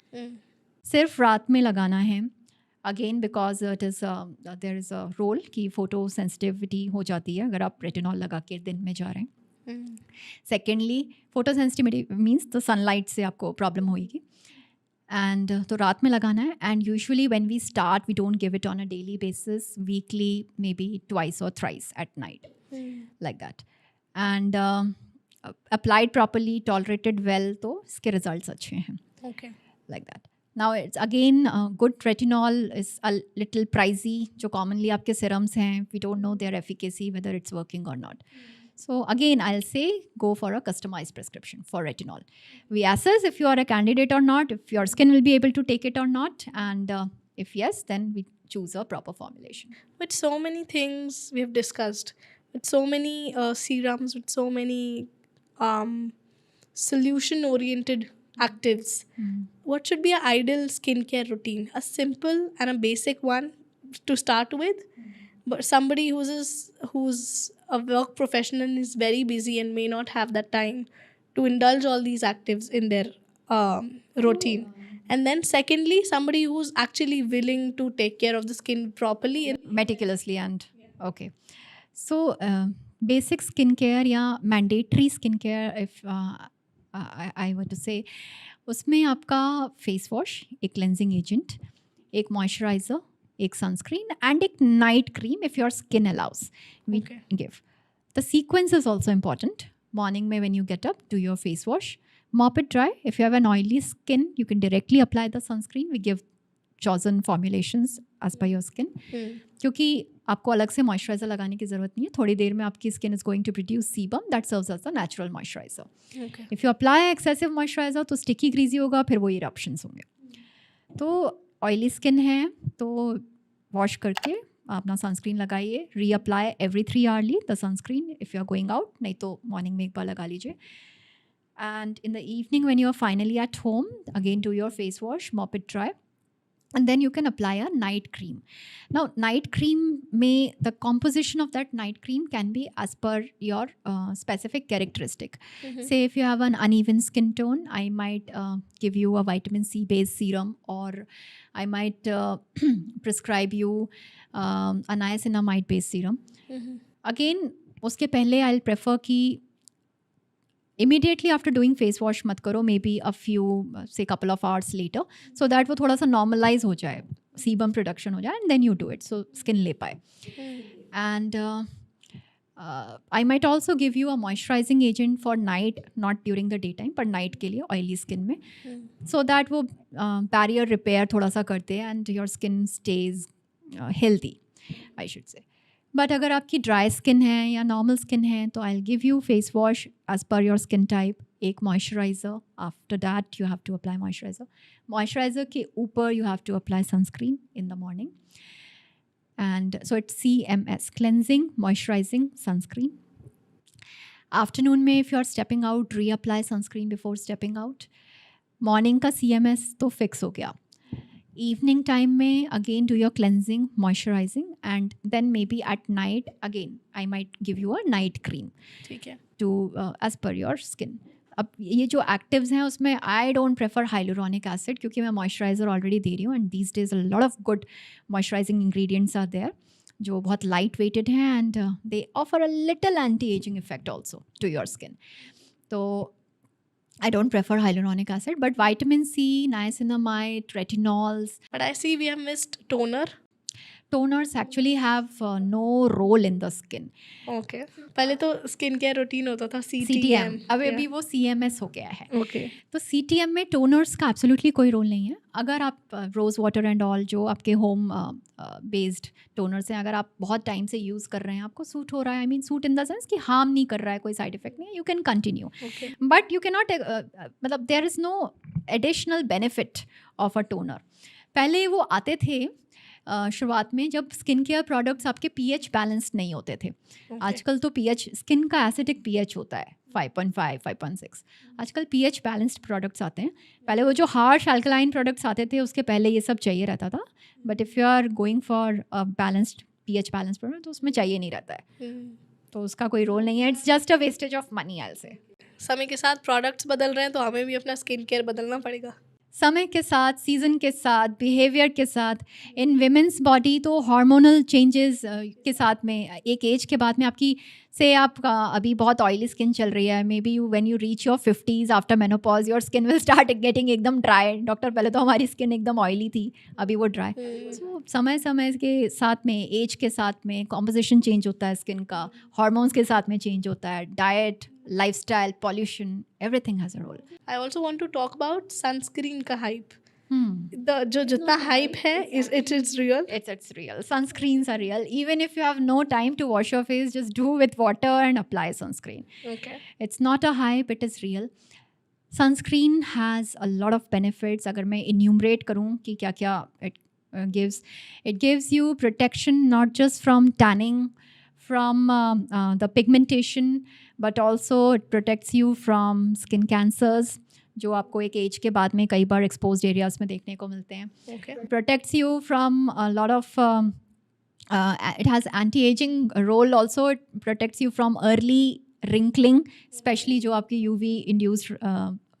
सिर्फ रात में लगाना है. Again because it is there is a role कि फ़ोटो सेंसिटिविटी हो जाती है अगर आप रेटिनॉल लगा के दिन में जा रहे हैं. सेकेंडली फोटो सेंसिटिविटी मीन्स तो सनलाइट से आपको प्रॉब्लम होगी. एंड तो रात में लगाना है. And usually when we start we don't give it on a daily basis, weekly maybe twice और thrice at night, like that. And applied properly, tolerated well, तो इसके रिजल्ट्स अच्छे हैं, Okay. like that. Now it's again good retinol is a little pricey. जो commonly आपके serums हैं, we don't know their efficacy whether it's working or not. So again I'll say go for a customized prescription for retinol. We assess if you are a candidate or not, if your skin will be able to take it or not, and if yes, then we choose a proper formulation. With so many things we have discussed, with so many serums, with so many solution oriented actives, what should be an ideal skincare routine? A simple and a basic one to start with, but somebody who's a work professional and is very busy and may not have that time to indulge all these actives in their routine. And then secondly, somebody who's actually willing to take care of the skin properly. Meticulously and okay. So basic skincare या mandatory skincare, if I were to say, उसमें आपका face wash, एक cleansing agent, एक moisturiser, एक sunscreen and एक night cream if your skin allows, we Okay. Give. The sequence is also important. Morning में when you get up, do your face wash, mop it dry. If you have an oily skin, you can directly apply the sunscreen. We give chosen formulations as per your skin. क्योंकि आपको अलग से moisturiser लगाने की ज़रूरत नहीं है. थोड़ी देर में आपकी skin is going to produce sebum that serves as a natural moisturiser. Okay. If you apply excessive moisturiser तो स्टिकी ग्रीजी होगा, फिर वो इरप्शंस होंगे. तो ऑयली स्किन है तो वॉश करके अपना सनस्क्रीन लगाइए. Reapply every 3 hourly the sunscreen if you are going out, नहीं तो मॉर्निंग में एक बार लगा लीजिए. And in the evening when you are finally at home, again do your face wash, mop it dry, and then you can apply a night cream. Now night cream the composition of that night cream can be as per your specific characteristic. Say if you have an uneven skin tone, I might give you a vitamin C based serum, or I might prescribe you a niacinamide based serum. Again उसके पहले I'll prefer कि immediately after doing face wash मत करो, maybe a few say couple of hours later, so that वो थोड़ा सा normalize हो जाए, sebum production हो जाए, and then you do it so skin ले पाए. And I might also give you a moisturizing agent for night, not during the daytime, पर night के लिए oily skin में, so that वो barrier repair थोड़ा सा करते हैं and your skin stays healthy, I should say. But अगर आपकी ड्राई स्किन है या नॉर्मल स्किन है तो I will give you face wash as per your skin type, एक moisturizer. After that you have to apply moisturizer. Moisturizer के ऊपर you have to apply sunscreen in the morning. And so it's CMS, cleansing, moisturizing, sunscreen. Afternoon में if you are stepping out, reapply sunscreen before stepping out. Morning का CMS तो fix हो गया. Evening time में again do your cleansing, moisturizing, and then maybe at night again I might give you a night cream ठीक है. to as per your skin. अब ये जो एक्टिव्स हैं उसमें I don't prefer hyaluronic acid, क्योंकि मैं मॉइस्चराइज़र ऑलरेडी दे रही हूँ and these days a lot of good moisturising ingredients are there जो बहुत लाइट वेटेड हैं and they offer a little anti ageing effect also to your skin. तो I don't prefer hyaluronic acid, but vitamin C, niacinamide, retinols. But I see we have missed toner. Toners actually have no role in the skin. Okay. पहले तो skin care routine होता था CTM. अब अभी वो CMS हो गया है. Okay. तो CTM में टोनर्स का एब्सोल्युटली कोई रोल नहीं है. अगर आप रोज़ वाटर एंड ऑल जो आपके होम बेस्ड टोनर्स हैं, अगर आप बहुत टाइम से यूज़ कर रहे हैं, आपको सूट हो रहा है, I mean suit in the sense कि हार्म नहीं कर रहा है, कोई साइड इफेक्ट नहीं है, you can continue. But you can not, मतलब there is no additional benefit of a toner. पहले वो आते थे शुरुआत में जब स्किन केयर प्रोडक्ट्स आपके पीएच बैलेंस्ड नहीं होते थे. आजकल तो पीएच स्किन का एसिडिक पीएच होता है 5.5 5.6. आजकल पीएच बैलेंस्ड प्रोडक्ट्स आते हैं. पहले वो जो हार्श अल्कलाइन प्रोडक्ट्स आते थे उसके पहले ये सब चाहिए रहता था. But if you are going for balanced pH balanced product तो उसमें चाहिए नहीं रहता है. तो उसका कोई रोल नहीं है. It's just a wastage of money I will से. समय के साथ प्रोडक्ट्स बदल रहे हैं तो हमें भी अपना स्किन केयर बदलना पड़ेगा. समय के साथ, सीज़न के साथ, बिहेवियर के साथ. इन विमेंस बॉडी तो हार्मोनल चेंजेस के साथ में एक एज के बाद में आपकी से आप अभी बहुत ऑयली स्किन चल रही है. May be you when you reach your 50s after menopause your skin will start getting एकदम ड्राई. डॉक्टर पहले तो हमारी स्किन एकदम ऑयली थी, अभी वो ड्राई. सो समय समय के साथ में, एज के साथ में कॉम्पोजिशन चेंज होता है स्किन का, हार्मोन्स के साथ में चेंज होता है, diet, lifestyle, pollution, everything has a role. I also want to talk about sunscreen का हाइप. जो जितना हाइप है it is real. It's real. Sunscreens are real. Even if you have no time to wash your face, just do with water and apply sunscreen. Okay. It's not a hype, it is real. Sunscreen has a lot of benefits. अगर मैं enumerate करूँ कि क्या क्या it gives you protection not just from tanning, from the pigmentation, but also it protects you from skin cancers, जो आपको एक as के बाद में कई बार एक्सपोज्ड एरियाज में देखने को मिलते हैं. Okay. Protects you from a lot of it has anti-aging role also. It protects you from early wrinkling, especially जो आपकी UV induced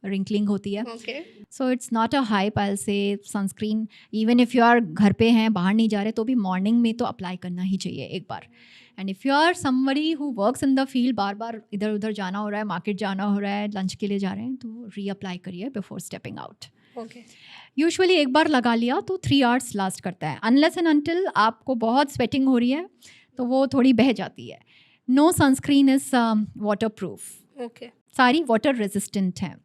wrinkling होती है. Okay. So it's not a hype. I'll say sunscreen, even if you are घर पे हैं, बाहर नहीं जा रहे, तो भी मॉर्निंग में तो अप्लाई करना ही चाहिए एक बार. And if you are somebody who works in the field, बार बार इधर उधर जाना हो रहा है, मार्केट जाना हो रहा है, लंच के लिए जा रहे हैं, तो रीअप्लाई करिए before stepping out. Okay. Usually एक बार लगा लिया तो 3 आवर्स लास्ट करता है. अनलेस एंड अनटिल आपको बहुत स्वेटिंग हो रही है तो वो थोड़ी बह जाती है. No sunscreen is waterproof. Okay. सारी वाटर रेजिस्टेंट हैं.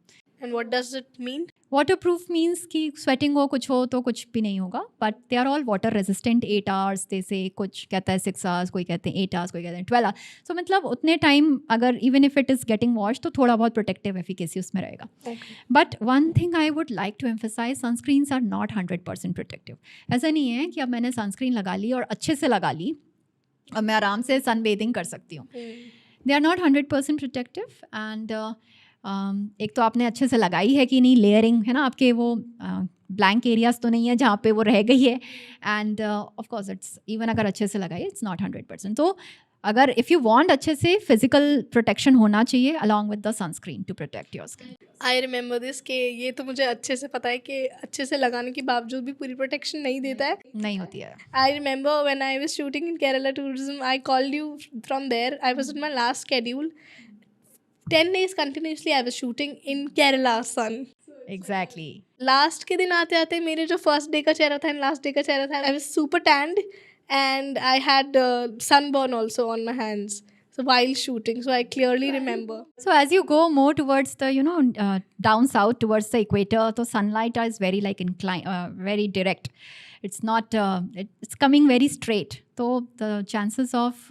And what does it mean? Waterproof means कि स्वेटिंग हो, कुछ हो तो कुछ भी नहीं होगा. But they are all water resistant. 8 hours जैसे कुछ कहता है 6 आवर्स, कोई कहते हैं 8 आवर्स, कोई कहते हैं 12 आवर्स. सो मतलब उतने टाइम अगर even if it is getting wash तो थोड़ा बहुत प्रोटेक्टिव एफिकेसी उसमें रहेगा. Okay. But one thing I would like to emphasise, sunscreens are not 100% protective. ऐसा नहीं है कि अब मैंने सनस्क्रीन लगा ली और अच्छे से लगा ली और मैं आराम से सन बेदिंग कर सकती हूँ. They are not 100% protective. And एक तो आपने अच्छे से लगाई है कि नहीं, लेयरिंग है ना, आपके वो ब्लैंक एरियाज तो नहीं है जहाँ पे वो रह गई है. End of course it's even अगर अच्छे से लगाई इट्स नॉट 100%. तो अगर इफ़ यू वांट अच्छे से फिजिकल प्रोटेक्शन होना चाहिए along with the sunscreen to protect your skin. I remember this कि ये तो मुझे अच्छे से पता है कि अच्छे से लगाने के बावजूद भी पूरी प्रोटेक्शन नहीं देता है. नहीं होती है. I remember when I was shooting in Kerala tourism, I called you from there. I was in my last schedule. 10 days continuously I was shooting in Kerala sun. Exactly. Last के दिन आते आते मेरे जो फर्स्ट डे का चेहरा था and last day का चेहरा था, I was super tanned and I had sunburn also on my hands. So while shooting, so I clearly remember. So as you go more towards the down south towards the equator, so sunlight is very like very direct. It's not it's coming very straight, so the chances of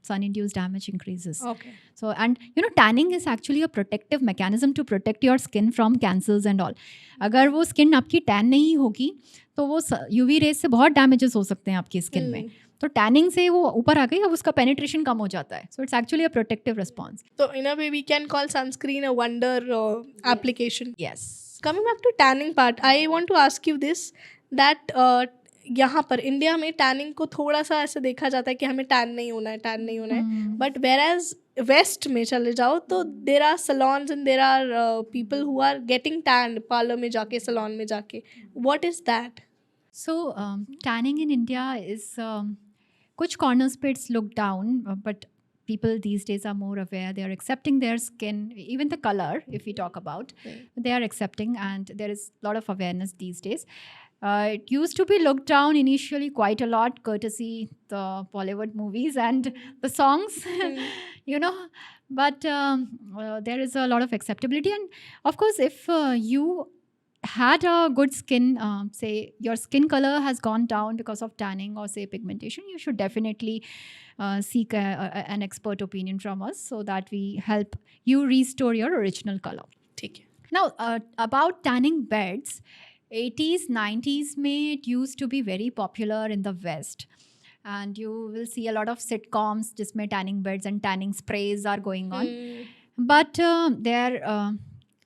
sun-induced damage increases. Okay. So and tanning is actually a protective mechanism to protect your skin from cancers and all. अगर वो skin आपकी tan नहीं होगी तो वो UV rays से बहुत damages हो सकते हैं आपकी skin में. तो टैनिंग से वो ऊपर आ गई, अब उसका पेनिट्रेशन कम हो जाता है. So it's actually a protective response. So in a way we can call sunscreen a wonder application. Yes. Coming back to tanning part, I want to ask you this, that यहाँ पर India में tanning को थोड़ा सा ऐसे देखा जाता है कि हमें टैन नहीं होना है, टैन नहीं होना है. बट वेर एज वेस्ट में चले जाओ तो there are salons and there are people who are getting tan parlour में जाके, सलॉन में जाके. What is that? So tanning in India is कुछ corners पे it's looked down, but people these days are more aware. They are accepting their skin, even the color, if we talk about, they are accepting, and there is a lot of awareness these days. It used to be looked down initially quite a lot, courtesy the Bollywood movies and the songs, but there is a lot of acceptability. And of course, if you had a good skin, say your skin color has gone down because of tanning or say pigmentation, you should definitely seek an expert opinion from us so that we help you restore your original color. ठीक है. Now about tanning beds, 80s 90s में it used to be very popular in the West, and you will see a lot of sitcoms जिसमें tanning beds and tanning sprays are going on. But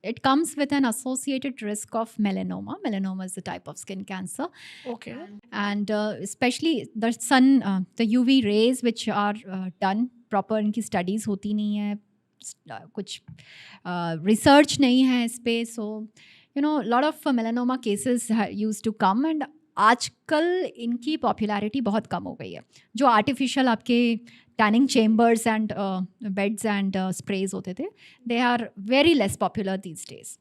it comes with an associated risk of melanoma. Melanoma is a type of skin cancer, Okay. and especially the the UV rays which are done proper, इनकी studies होती नहीं है, कुछ research नहीं है इस पे, so you know lot of melanoma cases used to come, and आजकल इनकी पॉपुलैरिटी बहुत कम हो गई है. जो आर्टिफिशियल आपके tanning chambers and beds and sprays होते थे, they are very less popular these days,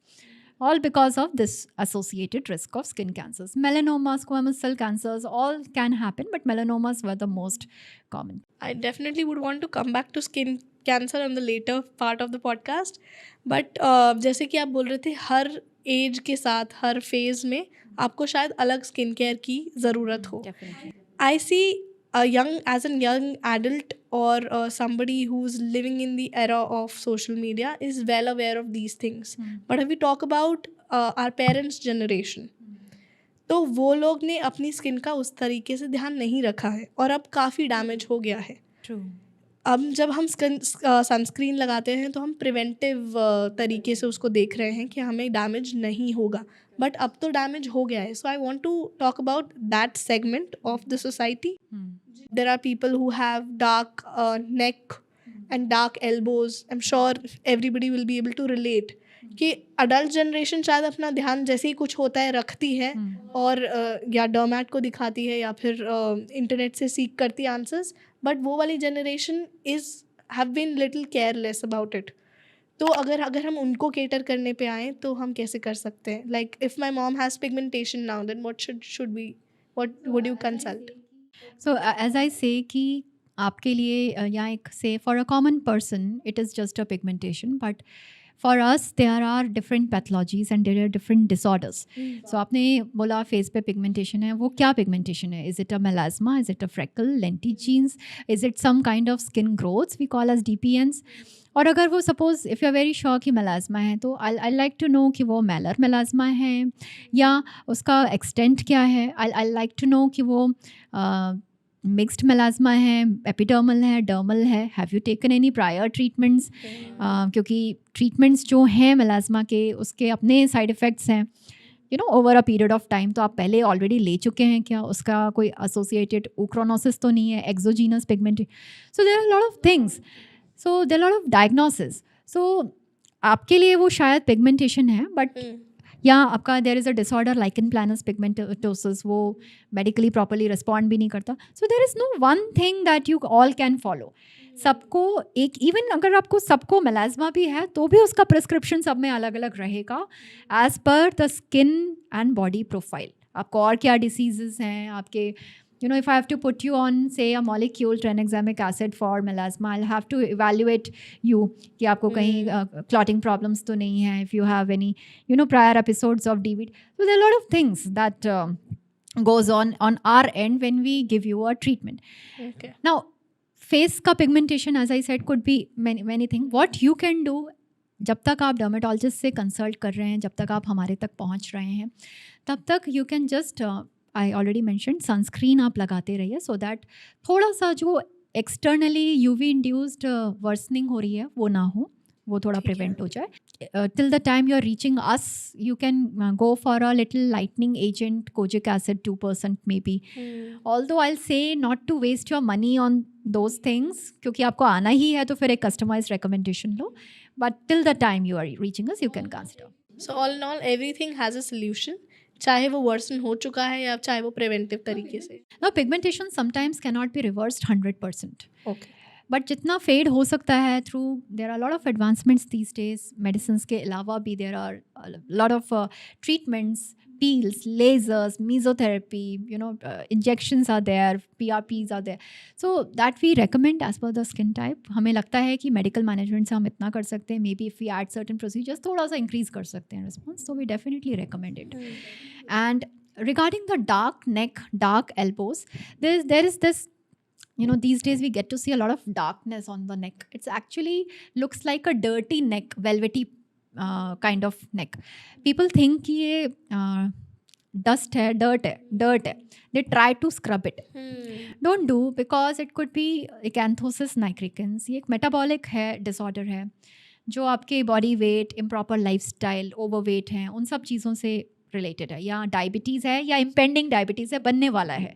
all because of this associated risk of skin cancers. Melanomas, squamous cell cancers, all can happen, but melanomas were the most common. I definitely would want to come back to skin cancer on the later part of the podcast. But जैसे कि आप बोल रहे थे, हर as के साथ, हर phase में आपको शायद अलग स्किन केयर की ज़रूरत हो. Definitely. I see as a young adult or somebody who's living in the era of social media is well aware of these things. But if we talk about our parents' generation, तो वो लोग ने अपनी skin का उस तरीके से ध्यान नहीं रखा है और अब काफ़ी डैमेज हो गया है. True. अब जब हम सनस्क्रीन लगाते हैं तो हम प्रिवेंटिव तरीके से उसको देख रहे हैं कि हमें डैमेज नहीं होगा, बट अब तो डैमेज हो गया है. So I want to talk about that segment of the society. There are people who have dark neck and dark elbows. I am sure everybody will be able to relate कि adult generation शायद अपना ध्यान जैसे ही कुछ होता है रखती है और या डर्मैट को दिखाती है या फिर इंटरनेट से सीख करती है आंसर्स, बट वो वाली generation have been little careless about it. तो अगर हम उनको केटर करने पे आएँ तो हम कैसे कर सकते हैं? Like if my mom has pigmentation now, then what should be, what would you consult? So as I say कि आपके लिए या एक say for a common person it is just a pigmentation, but for us there are different pathologies and there are different disorders. So आपने बोला face पे pigmentation है, वो क्या पिगमेंटेशन है? Is it a melasma? Is it a freckle? Lentigenes? Is it some kind of skin growths we call as DPNs? और अगर वो suppose if you are very sure कि मेलाज्मा है, तो आई लाइक टू नो कि वो मैलर melasma है या उसका एक्सटेंट क्या है. आई लाइक टू नो कि वो मिक्स्ड मेलाज्मा है, एपिडर्मल है, डर्मल है. Have you taken any prior treatments? क्योंकि ट्रीटमेंट्स जो हैं मेलाज्मा के उसके अपने साइड इफ़ेक्ट्स हैं, you know, over a period of time. तो आप पहले ऑलरेडी ले चुके हैं क्या? उसका कोई एसोसिएटेड ओक्रोनोसिस तो नहीं है, exogenous pigment. So there are lot of things. So there are a lot of diagnosis. So आपके लिए वो शायद पिगमेंटेशन है, बट या आपका there is a disorder lichen planus pigmentosus, वो मेडिकली प्रॉपरली रिस्पॉन्ड भी नहीं करता. So there is no one thing that you all can follow. सबको एक, इवन अगर आपको सबको मेलाज्मा भी है तो भी उसका प्रिस्क्रिप्शन सब में अलग अलग रहेगा एज पर the skin and body profile. आपको और क्या डिसीजेस हैं आपके. You know, if I have to put you on, say, a molecule tranexamic acid for melasma, I'll have to evaluate you कि आपको कहीं clotting problems तो नहीं है, if you have any, you know, prior episodes of DVT. So there are a lot of things that goes on our end when we give you a treatment. Okay. Now, face का pigmentation, as I said, could be many things. What you can do, जब तक आप dermatologist से consult कर रहे हैं, जब तक आप हमारे तक पहुंच रहे हैं, तब तक you can just, I already mentioned, sunscreen आप लगाते रहिए सो दैट थोड़ा सा जो एक्सटर्नली यूवी इंड्यूस्ड वर्सनिंग हो रही है वो ना हो, वो थोड़ा प्रिवेंट हो जाए. Till the time you are reaching us, you can go for a little lightening agent, kojic acid 2% maybe. Although I will say not to waste your money on those things, क्योंकि आपको आना ही है तो फिर एक customise recommendation लो. But till the time you are reaching us, you can consider. So all in all everything has a solution, चाहे वो वर्सन हो चुका है या चाहे वो प्रिवेंटिव तरीके से. Now pigmentation sometimes cannot be reversed 100%. Okay. But जितना फेड हो सकता है through, there are lot of advancements these days. Medicine के अलावा भी there are lot of treatments, peels, lasers, mesotherapy, you know, injections are there, PRPs are there. So that we recommend as per the skin type. हमें लगता है कि medical management से हम इतना कर सकते हैं, maybe if we add certain procedures थोड़ा सा इंक्रीज कर सकते हैं रिस्पॉन्स, तो we definitely recommend it. And regarding the dark neck, dark elbows, there is this, you know, these days we get to see a lot of darkness on the neck. It's actually looks like a dirty neck, velvety kind of neck. People think कि ये dust है, dirt है, they try to scrub it. Don't do, because it could be acanthosis nigricans. ये एक metabolic है, disorder है, जो आपके body weight, improper lifestyle, overweight हैं, उन सब चीज़ों से रिलेटेड है. या डायबिटीज़ है, या इम्पेंडिंग डायबिटीज़ है, बनने वाला है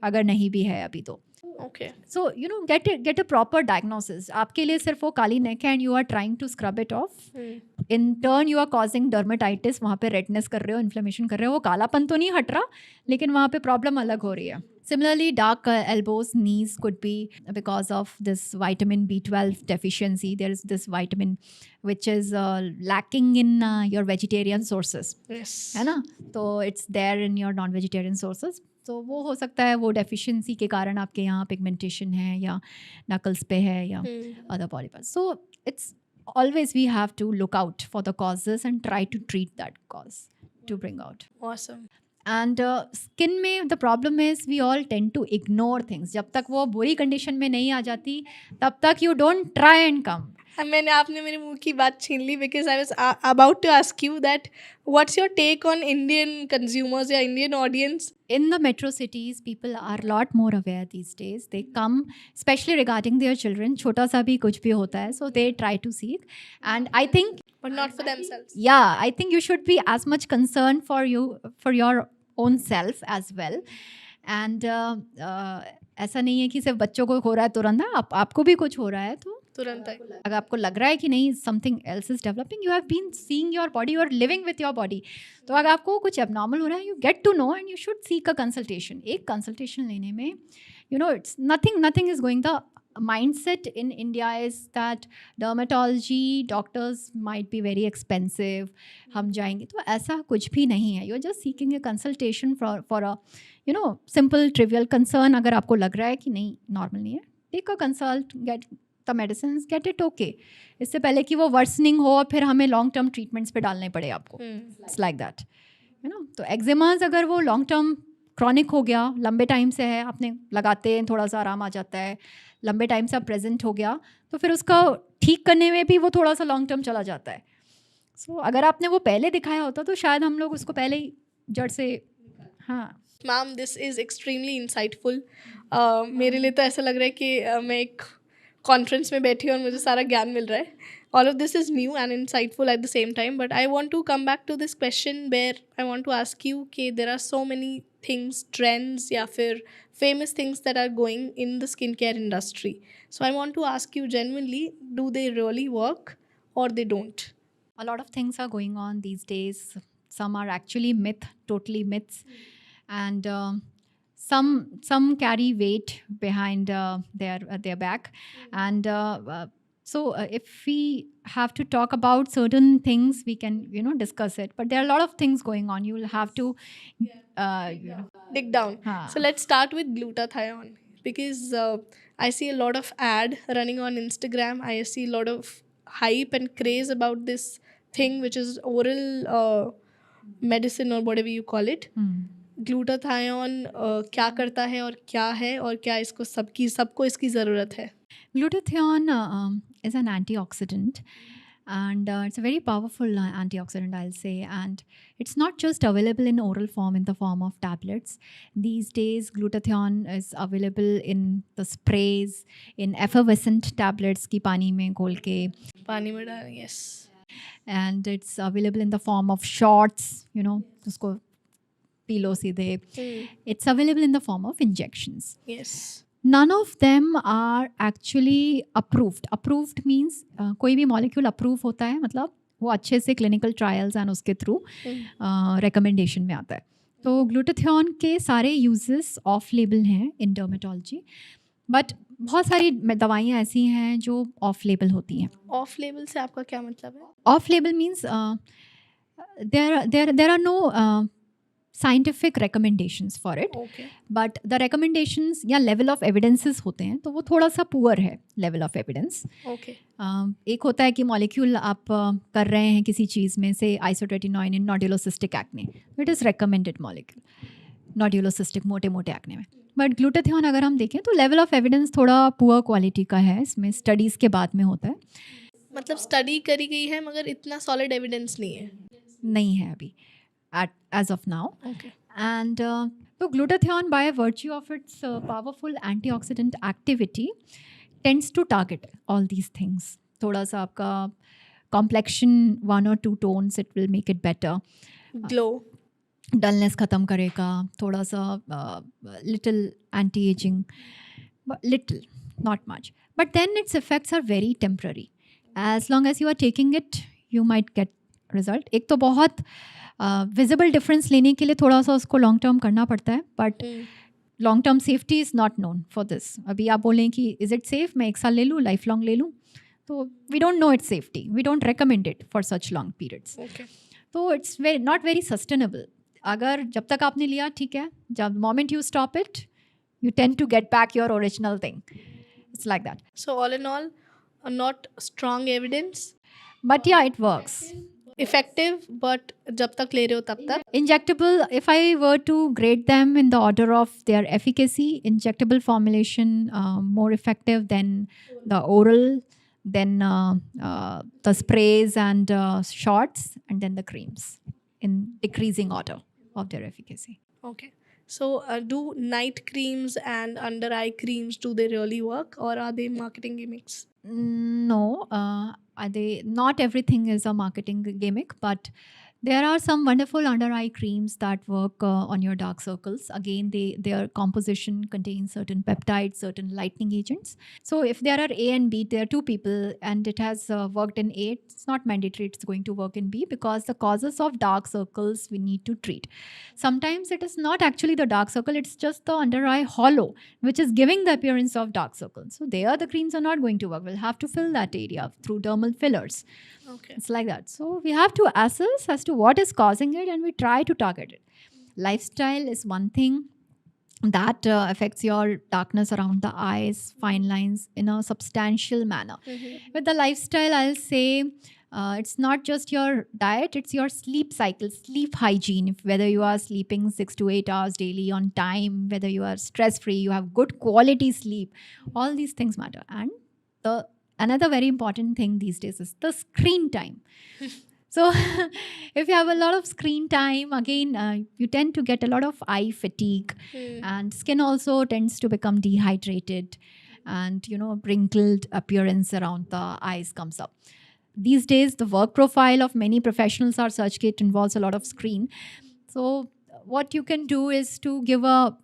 अगर नहीं भी है अभी तो. Okay. So, get a proper diagnosis. आपके लिए सिर्फ वो काली नेक है and you are trying to scrub it off. In turn, you are causing dermatitis. वहाँ पे redness कर रहे हो, inflammation कर रहे हो. वो कालापन तो नहीं हट रहा, लेकिन वहाँ पे problem अलग हो रही है. Similarly, dark elbows, knees could be because of this vitamin B12 deficiency. There is this vitamin which is lacking in your vegetarian sources. Yes. है ना? तो it's there in your non-vegetarian sources. तो वो हो सकता है वो डेफिशिएंसी के कारण आपके यहाँ पिगमेंटेशन है, या नकल्स पे है, या other body parts. So it's always we have to look out for the causes and try to treat that cause to bring out. Awesome. And skin में the problem is we all tend to ignore things. जब तक वो बुरी condition में नहीं आ जाती तब तक you don't try and come. आपने मेरे मुंह की बात छीन ली, because I was about to ask you that what's your take on Indian consumers या Indian audience. In the metro cities, people are a lot more aware these days. They come, especially regarding their children. छोटा सा भी कुछ भी होता है, so they try to seek. And I think, But not for themselves. yeah, I think you should be as much concerned for your own self as well. And ऐसा नहीं है कि सिर्फ बच्चों को हो रहा है तुरंत. आपको भी कुछ हो रहा है तो तुरंत है. अगर आपको लग रहा है कि नहीं something else is developing, you have been seeing your body, you are living with your body. तो अगर आपको कुछ एबनॉर्मल हो रहा है, you get to know and you should seek a consultation. एक कंसल्टेशन लेने में it's nothing is going. The mindset in India is that dermatology doctors might be very expensive. हम जाएंगे तो ऐसा कुछ भी नहीं है. You're just seeking a consultation for a simple trivial concern. अगर आपको लग रहा है कि नहीं नॉर्मल नहीं है, take a consult, get the medicines, get it okay. इससे पहले कि वो वर्सनिंग हो और फिर हमें लॉन्ग टर्म ट्रीटमेंट्स पे डालने पड़े आपको. It's like that. तो एक्जिमाज अगर वो लॉन्ग टर्म क्रॉनिक हो गया, लंबे टाइम से है, आपने लगाते हैं थोड़ा सा आराम आ जाता है, लंबे टाइम से प्रेजेंट हो गया, तो फिर उसका ठीक करने में भी वो थोड़ा सा लॉन्ग टर्म चला जाता है. सो अगर आपने वो पहले दिखाया होता तो शायद हम लोग उसको पहले ही जड़ से. हाँ ma'am, this is extremely insightful. मेरे लिए तो ऐसा लग रहा है कि मैं एक कॉन्फ्रेंस में बैठी हूँ और मुझे सारा ज्ञान मिल रहा है. All of this is new and insightful at the same time, but I want to come back to this question where I want to ask you कि there are so many things, trends या फिर famous things that are going in the skincare industry. So I want to ask you genuinely, do they really work or they don't? A lot of things are going on these days. Some are actually totally myths, and some carry weight behind their back, and so if we have to talk about certain things, we can discuss it. But there are a lot of things going on. You will have to dig down. So let's start with glutathione, because I see a lot of ad running on Instagram. I see a lot of hype and craze about this thing, which is oral medicine or whatever you call it. Glutathione क्या करता है और क्या है, और क्या इसको सबको इसकी ज़रूरत है? Glutathione is an antioxidant, and it's a very powerful antioxidant, I'll say. And it's not just available in oral form, in the form of tablets. These days, glutathione is available in the sprays, in effervescent tablets ki pani mein घोल के. पानी में डाल, yes. And it's available in the form of shots, उसको P low सीधे. It's available in the form of injections. Yes. None of them are actually approved. Approved means कोई भी molecule approve होता है, मतलब वो अच्छे से clinical trials and उसके through recommendation में आता है. तो glutathione के सारे uses off label हैं in dermatology, but बहुत सारी दवाइयाँ ऐसी हैं जो off label होती हैं. Off label से आपका क्या मतलब है? Off label means there are no scientific recommendations for it. Okay. But the recommendations या level of evidences होते हैं, तो वो थोड़ा सा poor है level of evidence. Okay. एक होता है कि molecule आप कर रहे हैं किसी चीज़ में, से isotretinoin in nodulocystic acne, it is recommended molecule, nodulocystic मोटे acne में. But glutathione अगर हम देखें तो level of evidence थोड़ा poor quality का है, इसमें studies के बाद में होता है. मतलब study करी गई है मगर इतना solid evidence नहीं है. नहीं है अभी. as of now. Okay. And so glutathione, by virtue of its powerful antioxidant activity, tends to target all these things. थोड़ा सा आपका complexion 1 or 2 tones, it will make it better. Glow. Dullness ख़त्म करेगा, थोड़ा सा little anti ageing, little, not much, but then its effects are very temporary. As long as you are taking it you might get result. एक तो बहुत visible difference लेने के लिए थोड़ा सा उसको लॉन्ग टर्म करना पड़ता है, but long term safety is not known for this. अभी आप बोलें कि इज़ इट सेफ, मैं 1 साल ले लूँ, लाइफ लॉन्ग ले लूँ, तो we don't know its safety, we don't recommend it for such long periods. Okay. तो इट्स नॉट वेरी सस्टेनेबल. अगर जब तक आपने लिया ठीक है, जब moment you stop it you tend to get back your original thing. It's like that. So all in all, not strong evidence. But yeah it works. Effective, but जब तक ले रहे हो तब तक. Injectable, if I were to grade them in the order of their efficacy, injectable formulation more effective than the oral, then the sprays and shots, and then the creams in decreasing order of their efficacy. Okay. So do night creams and under eye creams, do they really work, or are they marketing gimmicks? No, not everything is a marketing gimmick, but there are some wonderful under eye creams that work on your dark circles. Again, their composition contains certain peptides, certain lightening agents. So if there are A and B, there are 2 people and it has worked in A, it's not mandatory it's going to work in B, because the causes of dark circles we need to treat. Sometimes it is not actually the dark circle, it's just the under eye hollow which is giving the appearance of dark circles. So there the creams are not going to work. We'll have to fill that area through dermal fillers. Okay. It's like that. So we have to assess as to what is causing it and we try to target it. Lifestyle is one thing that affects your darkness around the eyes, fine lines in a substantial manner. With the lifestyle, I'll say it's not just your diet, it's your sleep cycle, sleep hygiene. Whether you are sleeping 6 to 8 hours daily on time, whether you are stress-free, you have good quality sleep, all these things matter. And another very important thing these days is the screen time. So if you have a lot of screen time, again, you tend to get a lot of eye fatigue, and skin also tends to become dehydrated, and wrinkled appearance around the eyes comes up. These days, the work profile of many professionals are such that it involves a lot of screen. So what you can do is to give a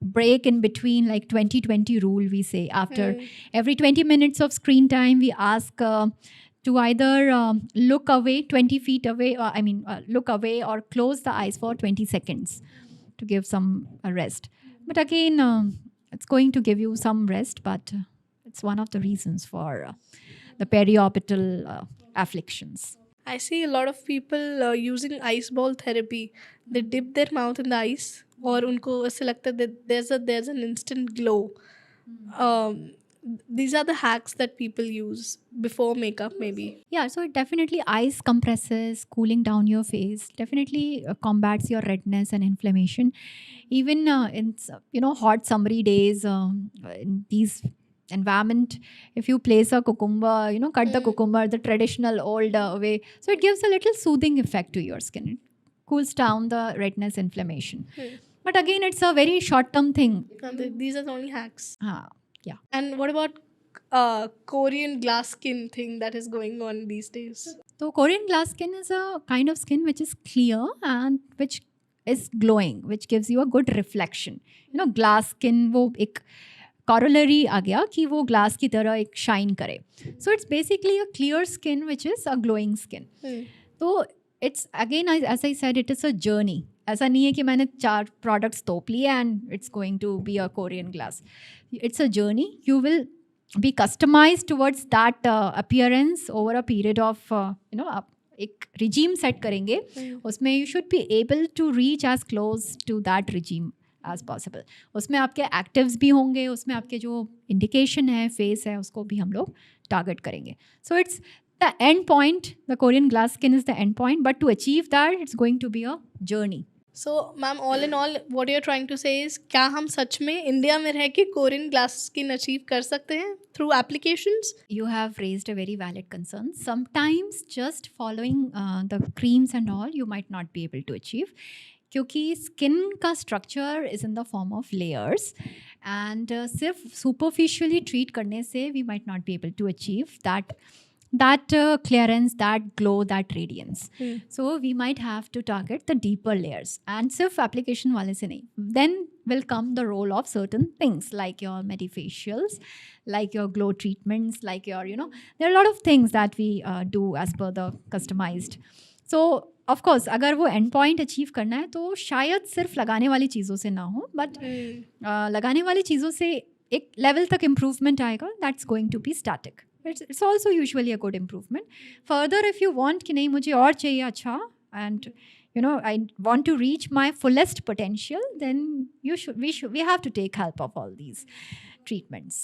break in between, like 20-20 rule we say. After every 20 minutes of screen time, we ask to either look away 20 feet away, or look away or close the eyes for 20 seconds to give some rest. But again, it's going to give you some rest, but it's one of the reasons for the periorbital afflictions. I see a lot of people using ice ball therapy. They dip their mouth in the ice, और उनको ऐसे लगता है that there's an instant glow. These are the hacks that people use before makeup, maybe. Yeah, so it definitely ice compresses, cooling down your face, definitely combats your redness and inflammation. Even in hot summery days, in these environment, if you place a cucumber, cut the cucumber the traditional old way, so it gives a little soothing effect to your skin. It cools down the redness, inflammation. But again, it's a very short term thing. These are the only hacks. Yeah. And what about Korean glass skin thing that is going on these days? So Korean glass skin is a kind of skin which is clear and which is glowing, which gives you a good reflection. Glass skin, वो एक corollary आ गया कि वो glass की तरह एक shine करे. So it's basically a clear skin which is a glowing skin. So it's again, as I said, it is a journey. ऐसा नहीं है कि मैंने 4 products तोप लिए and it's going to be a Korean glass. It's a journey. You will be customized towards that appearance over a period of एक regime set करेंगे. उसमें you should be able to reach as close to that regime as possible. उसमें आपके actives भी होंगे, उसमें आपके जो indication है, face है, उसको भी हम लोग target करेंगे. So it's the end point. The Korean glass skin is the end point, but to achieve that, it's going to be a journey. So ma'am, all in all, what you're trying to say is, क्या हम सच में India में रह के Korean glass skin achieve कर सकते हैं through applications? You have raised a very valid concern. Sometimes just following the creams and all, you might not be able to achieve. क्योंकि स्किन का structure is in the form of layers and सिर्फ superficially treat करने से we might not be able to achieve that clearance, that glow, that radiance. So we might have to target the deeper layers, and सिर्फ application वाले से नहीं. Then will come the role of certain things like your medifacials, like your glow treatments, like your, there are a lot of things that we do as per the customized. So of course अगर वो and point achieve करना है तो शायद सिर्फ लगाने वाली चीज़ों से ना हो, बट लगाने वाली चीज़ों से एक लेवल तक इम्प्रूवमेंट आएगा, that's going to be static. It's also usually a good improvement. Further if you want कि नहीं मुझे और चाहिए अच्छा, and I want to reach my fullest potential, then we have to take help of all these treatments.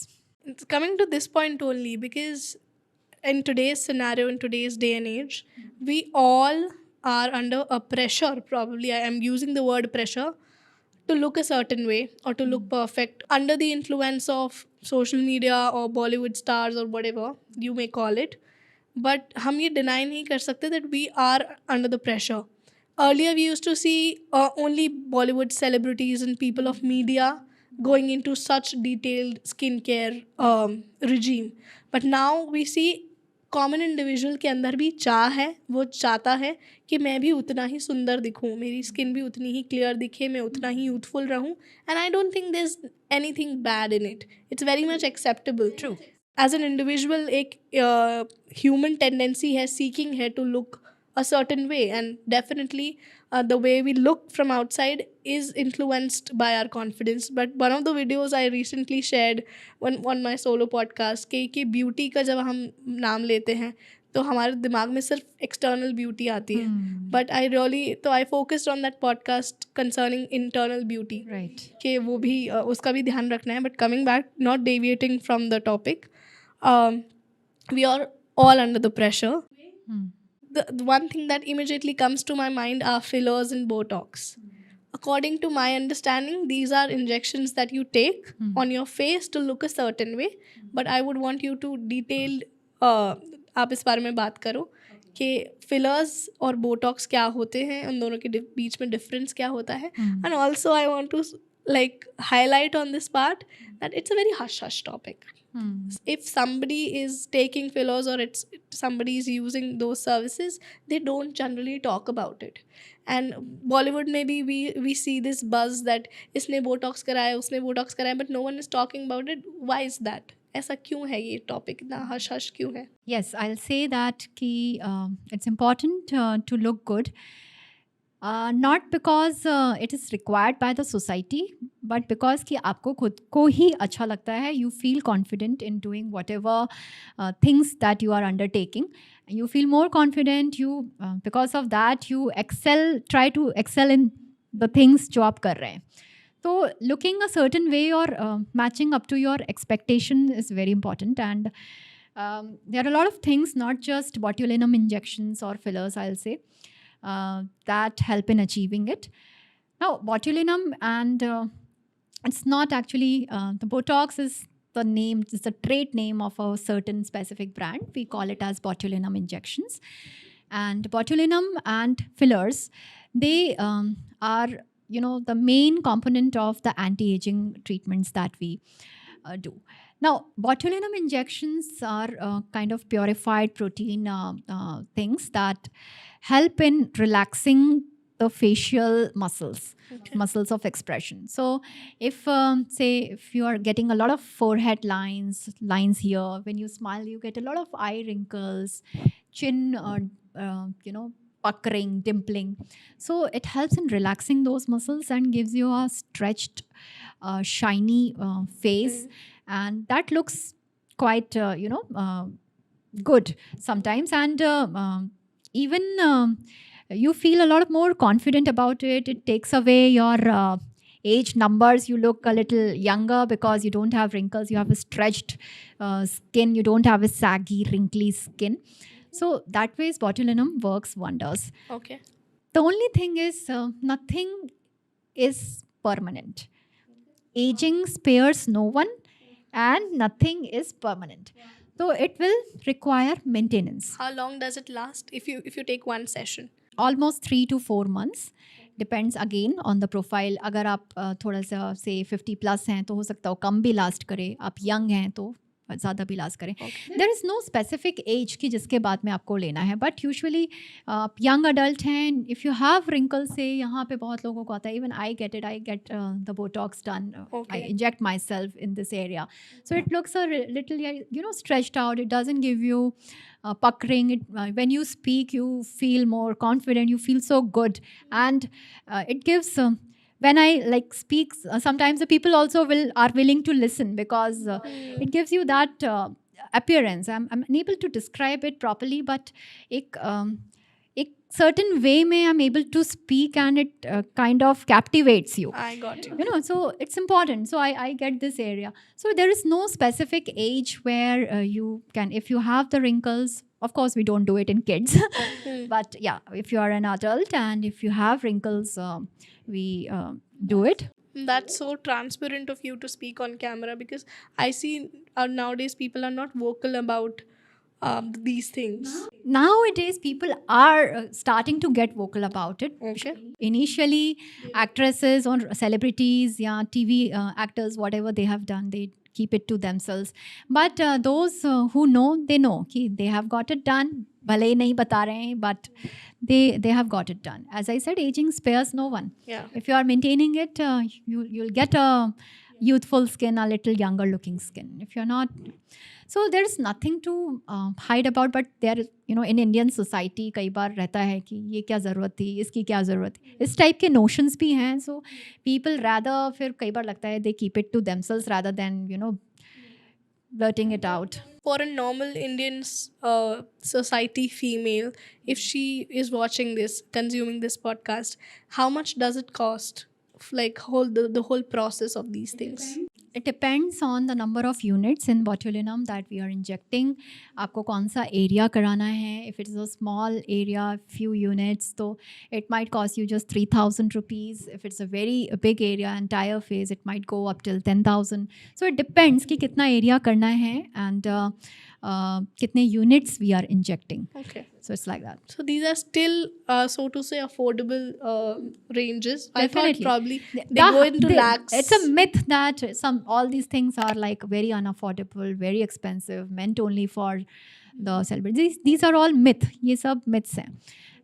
It's coming to this point only because in today's scenario, in today's day and age, we all are under a pressure, probably I am using the word pressure, to look a certain way or to look perfect under the influence of social media or Bollywood stars or whatever you may call it. But हम ये deny नहीं कर सकते that we are under the pressure. Earlier we used to see only Bollywood celebrities and people of media going into such detailed skincare regime. But now we see common individual के अंदर भी चाह है, वो चाहता है कि मैं भी उतना ही सुंदर दिखूँ, मेरी स्किन भी उतनी ही क्लियर दिखे, मैं उतना ही यूथफुल रहूँ. And I don't think there is anything bad in it. It's very much acceptable. True. As an individual एक ह्यूमन टेंडेंसी है, सीकिंग है to look a certain way, and definitely the way we look from outside is influenced by our confidence. But one of the videos I recently shared on my solo podcast कि beauty का जब हम नाम लेते हैं तो हमारे दिमाग में सिर्फ एक्सटर्नल ब्यूटी आती है. But I focused on that podcast concerning internal beauty, Right. कि वो भी उसका भी ध्यान रखना है. But coming back, not deviating from the topic, we are all under the pressure. The one thing that immediately comes to my mind are fillers and Botox. According to my understanding, these are injections that you take on your face to look a certain way. But I would want you to detail, आप इस बारे में बात करो कि fillers और Botox क्या होते हैं, उन दोनों के बीच में डिफरेंस क्या होता है. And also I want to highlight on this part that it's a very hush topic. If somebody is taking fillers or somebody is using those services, they don't generally talk about it. And Bollywood, maybe we see this buzz that इसने Botox कराया, उसने Botox कराया, but no one is talking about it. Why is that? ऐसा क्यों है ये topic, इतना hush क्यों है? Yes, I'll say that कि it's important to look good. Not because it is required by the society, but because कि आपको खुद को ही अच्छा लगता है. You feel confident in doing whatever things that you are undertaking. You feel more confident. Because of that you try to excel in the things जो आप कर रहे हैं. So looking a certain way or matching up to your expectation is very important. And there are a lot of things, not just botulinum injections or fillers, I'll say, that help in achieving it. Now, botulinum, and it's not actually, the Botox is the name, it's the trade name of a certain specific brand. We call it as botulinum injections. And botulinum and fillers, they are, the main component of the anti-aging treatments that we do. Now, botulinum injections are kind of purified protein things that help in relaxing the facial muscles, muscles of expression. So if you are getting a lot of forehead lines here, when you smile, you get a lot of eye wrinkles, chin, puckering, dimpling. So it helps in relaxing those muscles and gives you a stretched, shiny face. And that looks quite, good sometimes. And even you feel a lot more confident about it. It takes away your age numbers. You look a little younger because you don't have wrinkles. You have a stretched skin. You don't have a saggy, wrinkly skin. So that way, botulinum works wonders. Okay. The only thing is nothing is permanent. Aging spares no one, and nothing is permanent. So it will require maintenance. How long does it last if you take one session? Almost 3 to 4 months. Depends again on the profile. अगर आप थोड़ा सा से 50 plus हैं तो हो सकता हो कम भी लास्ट करे, आप यंग हैं तो ज़्यादा भी लास्ट करें. There is no specific age की जिसके बाद में आपको लेना है, बट यूजुअली आप यंग अडल्ट हैं, इफ़ यू हैव रिंकल से यहाँ पे बहुत लोगों को आता है. Even I get the Botox done, I inject myself in this area, so it looks a little stretched out. It doesn't give you puckering. When you speak, you feel more confident, you feel so good, and it gives when I like speak, sometimes the people also are willing to listen, because it gives you that appearance. I'm unable to describe it properly, but एक certain way में I'm able to speak, and it kind of captivates you. I got you. So it's important. So I get this area. So there is no specific age where you can, if you have the wrinkles, of course we don't do it in kids, but yeah, if you are an adult and if you have wrinkles, we do it. That's so transparent of you to speak on camera, because I see nowadays people are not vocal about these things. Nowadays people are starting to get vocal about it. Okay. Initially actresses or celebrities, yeah, TV actors, whatever they have done, they keep it to themselves, but those who know, they know कि they have got it done. भले ही नहीं बता रहे हैं, but they have got it done. As I said, aging spares no one. Yeah. If you are maintaining it, you'll get a youthful skin, a little younger looking skin. If you're not, so there is nothing to hide about. But there is, in Indian society कई बार रहता है कि ये क्या ज़रूरत थी, इसकी क्या ज़रूरत थी, इस टाइप के notions भी हैं. So people rather, फिर कई बार लगता है they keep it to themselves rather than blurting it out. For a normal Indian society female, if she is watching this, consuming this podcast, how much does it cost? Like the whole process of these things. It depends on the number of units in botulinum that we are injecting. आपको कौन सा area कराना है. If it is a small area, few units, so it might cost you just 3,000 rupees. If it's a very big area, entire phase, it might go up till 10,000. So it depends कि कितना area करना है and कितने units we are injecting. Okay. So it's like that. So these are still, so to say, affordable ranges. Definitely. I thought probably they go into lakhs. It's a myth that all these things are like very unaffordable, very expensive, meant only for the celebrities. These are all myth. ये सब myths हैं.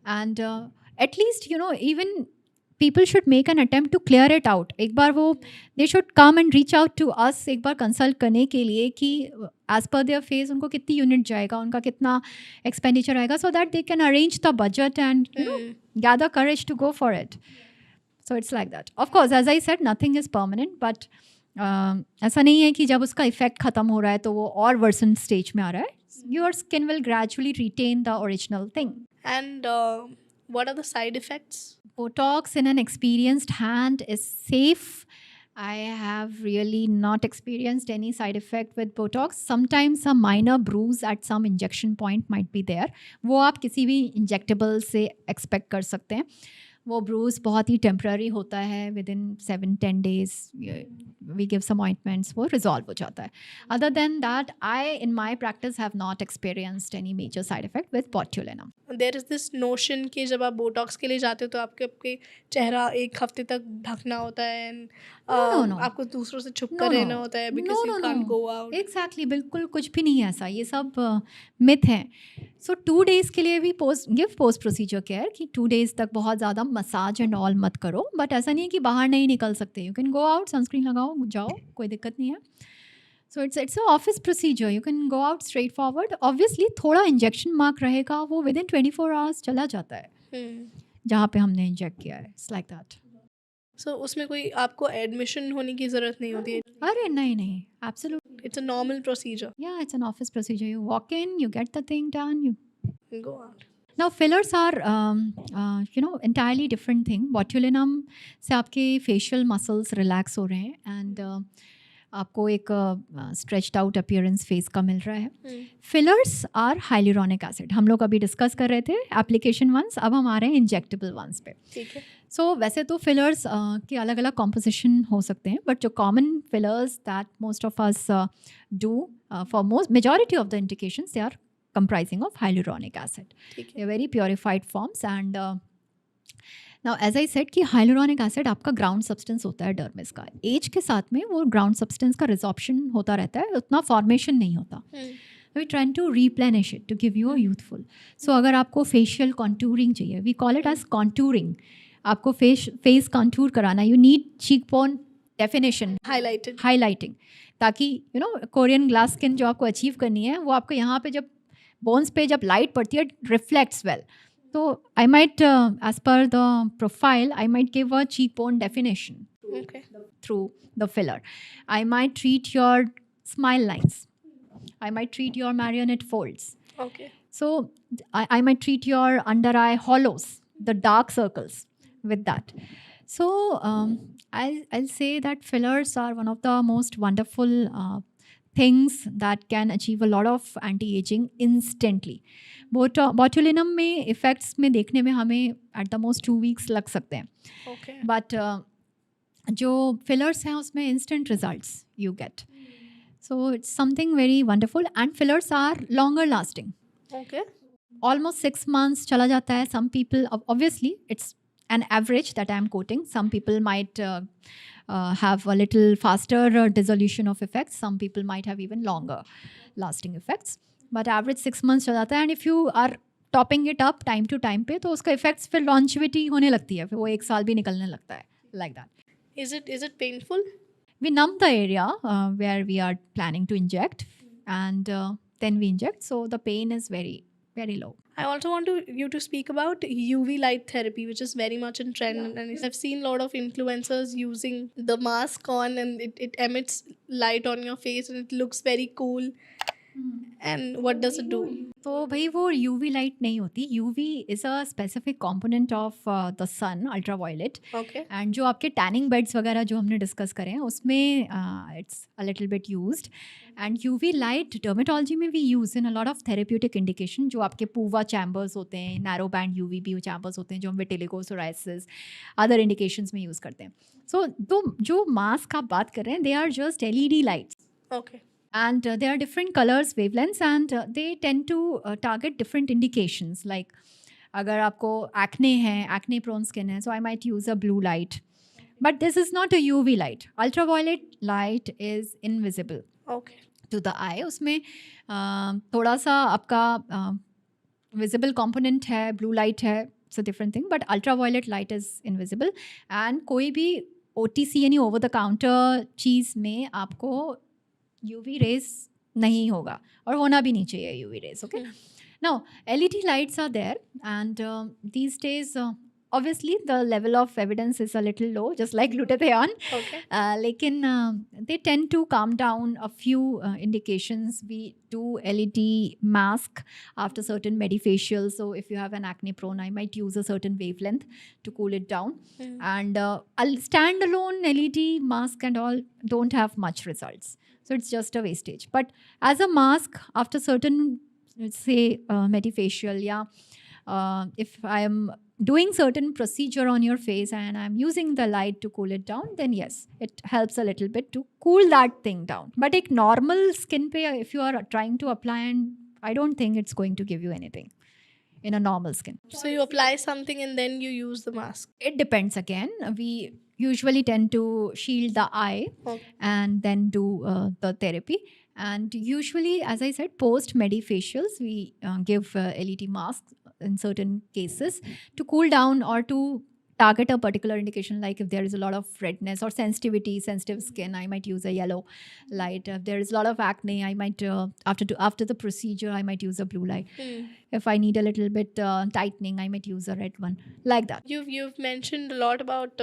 And at least, even people should make an attempt to clear it out. एक बार वो, they should come and reach out to us एक बार consult करने के लिए कि as per their phase उनको कितनी unit जाएगा, उनका कितना expenditure आएगा, so that they can arrange the budget and gather courage to go for it. So it's like that. Of course, as I said, nothing is permanent, but ऐसा नहीं है कि जब उसका effect खत्म हो रहा है तो वो और worsen stage में आ रहा है. Your skin will gradually retain the original thing. And what are the side effects? Botox in an experienced hand is safe. I have really not experienced any side effect with Botox. Sometimes a minor bruise at some injection point might be there. वो आप किसी भी injectable से expect कर सकते हैं. वो bruise बहुत ही temporary होता है. Within 7-10 days, we give some ointments, वो resolve हो जाता है. Other than that, I in my practice have not experienced any major side effect with botulinum. There is this notion कि जब आप बोटॉक्स के लिए जाते हो तो आपके चेहरा एक हफ्ते तक ढकना होता है and No. आपको दूसरों से छुप कर रहना होता है because you can't go out. Exactly, बिल्कुल कुछ भी नहीं है ऐसा. ये सब myth हैं. So 2 days के लिए भी give post procedure care कि 2 days तक बहुत ज़्यादा मसाज एंड ऑल मत करो. बट ऐसा नहीं है कि बाहर नहीं निकल सकते. You can go out, sunscreen लगाओ, जाओ, कोई दिक्कत नहीं है. So it's an office procedure. You can go out straightforward. Obviously थोड़ा इंजेक्शन मार्क रहेगा, वो within 24 hours चला जाता है जहाँ पे हमने इंजेक्ट किया है. It's like that. So उसमें कोई आपको एडमिशन होने की ज़रूरत नहीं होती है. अरे नहीं, absolutely. It's a normal procedure. Yeah, it's an office procedure. You walk in, you get the thing done, you Go out. Now fillers are entirely different thing. Botulinum से आपके facial muscles relax हो रहे हैं and आपको एक stretched out appearance face का मिल रहा है. Fillers are hyaluronic acid. हम लोग अभी डिस्कस कर रहे थे एप्लीकेशन वंस, अब हम आ रहे हैं इंजेक्टेबल वंस पे. ठीक है. सो वैसे तो फिलर्स के अलग अलग कॉम्पोजिशन हो सकते हैं, बट जो common fillers that most of us do for most majority of the indications they are comprising of hyaluronic acid. ठीक है. They are very purified forms and now as I said कि hyaluronic acid आपका ground substance होता है dermis का. As के साथ में वो ground substance का resorption होता रहता है, उतना formation नहीं होता. We trying to replenish it to give you a youthful. So अगर आपको facial contouring चाहिए, we call it as contouring. आपको face contour कराना, you need cheekbone definition, highlighting, ताकि कोरियन ग्लास स्किन जो आपको अचीव करनी है वो आपको यहाँ पे जब बोन्स पे जब लाइट पड़ती है रिफ्लेक्ट्स वेल. तो आई माइट एज पर the profile I might give a cheekbone definition through the filler. I might treat your smile lines. I might treat your marionette folds. So I might treat your under eye hollows, the dark circles with that. So I'll say that fillers are one of the most wonderful things that can achieve a lot of anti-aging instantly. Botulinum में effects में देखने में हमें at the most 2 weeks लग सकते हैं. But जो fillers हैं उसमें instant results you get. So it's something very wonderful and fillers are longer lasting. Almost 6 months चला जाता है. Some people, obviously it's an average that I'm quoting. Some people might have a little faster dissolution of effects. Some people might have even longer lasting effects. But average 6 months चला जाता है. And if you are topping it up time to time पे तो उसका effects फिर longevity होने लगती है. फिर वो 1 साल भी निकलने लगता है. Like that. Is it painful? We numb the area where we are planning to inject and then we inject. So the pain is very, very low. I also want you to speak about UV light therapy, which is very much in trend. And I've seen a lot of influencers using the mask on and it emits light on your face and it looks very cool. And what does it do? तो भाई वो UV light नहीं होती. UV is a specific component of the sun, ultraviolet. And जो आपके tanning beds वगैरह जो हमने डिस्कस करें उसमें it's a little bit used. And UV light dermatology में भी use in a lot of therapeutic indication. जो आपके पूवा चैम्बर्स होते हैं, नैरो बैंड UVB चैम्बर्स होते हैं जो हम विटिलिगो, सोराइसिस, अदर इंडिकेशंस में यूज़ करते हैं. सो तो जो मास्क आप बात कर रहे हैं they are just LED lights. And there are different colors, wavelengths, and they tend to target different indications. Like, अगर आपको acne है, acne prone skin है, so I might use a blue light. But this is not a UV light. Ultraviolet light is invisible to the eye. उसमें थोड़ा सा आपका visible component है, blue light है, it's a different thing. But ultraviolet light is invisible. And कोई भी OTC यानी over the counter चीज़ में आपको UV rays नहीं होगा और होना भी नहीं चाहिए UV rays. Okay. Now LED lights are there and these days obviously the level of evidence is a little low, just like glutathione. लेकिन they tend to calm down a few indications. We do LED mask after certain medifacials. So if you have an acne prone, I might use a certain wavelength to cool it down. And standalone LED mask and all don't have much results. So it's just a wastage. But as a mask, after certain, let's say, medifacial, if I am doing certain procedure on your face and I'm using the light to cool it down, then yes, it helps a little bit to cool that thing down. But a normal skin pe, if you are trying to apply, and I don't think it's going to give you anything in a normal skin. So you apply something and then you use the mask? It depends again. We usually tend to shield the eye and then do the therapy. And usually, as I said, post medifacials, we give LED masks in certain cases to cool down or to target a particular indication. Like if there is a lot of redness or sensitive skin, I might use a yellow light. If there is a lot of acne, I might after the procedure I might use a blue light. If I need a little bit tightening, I might use a red one. Like that. You've mentioned a lot about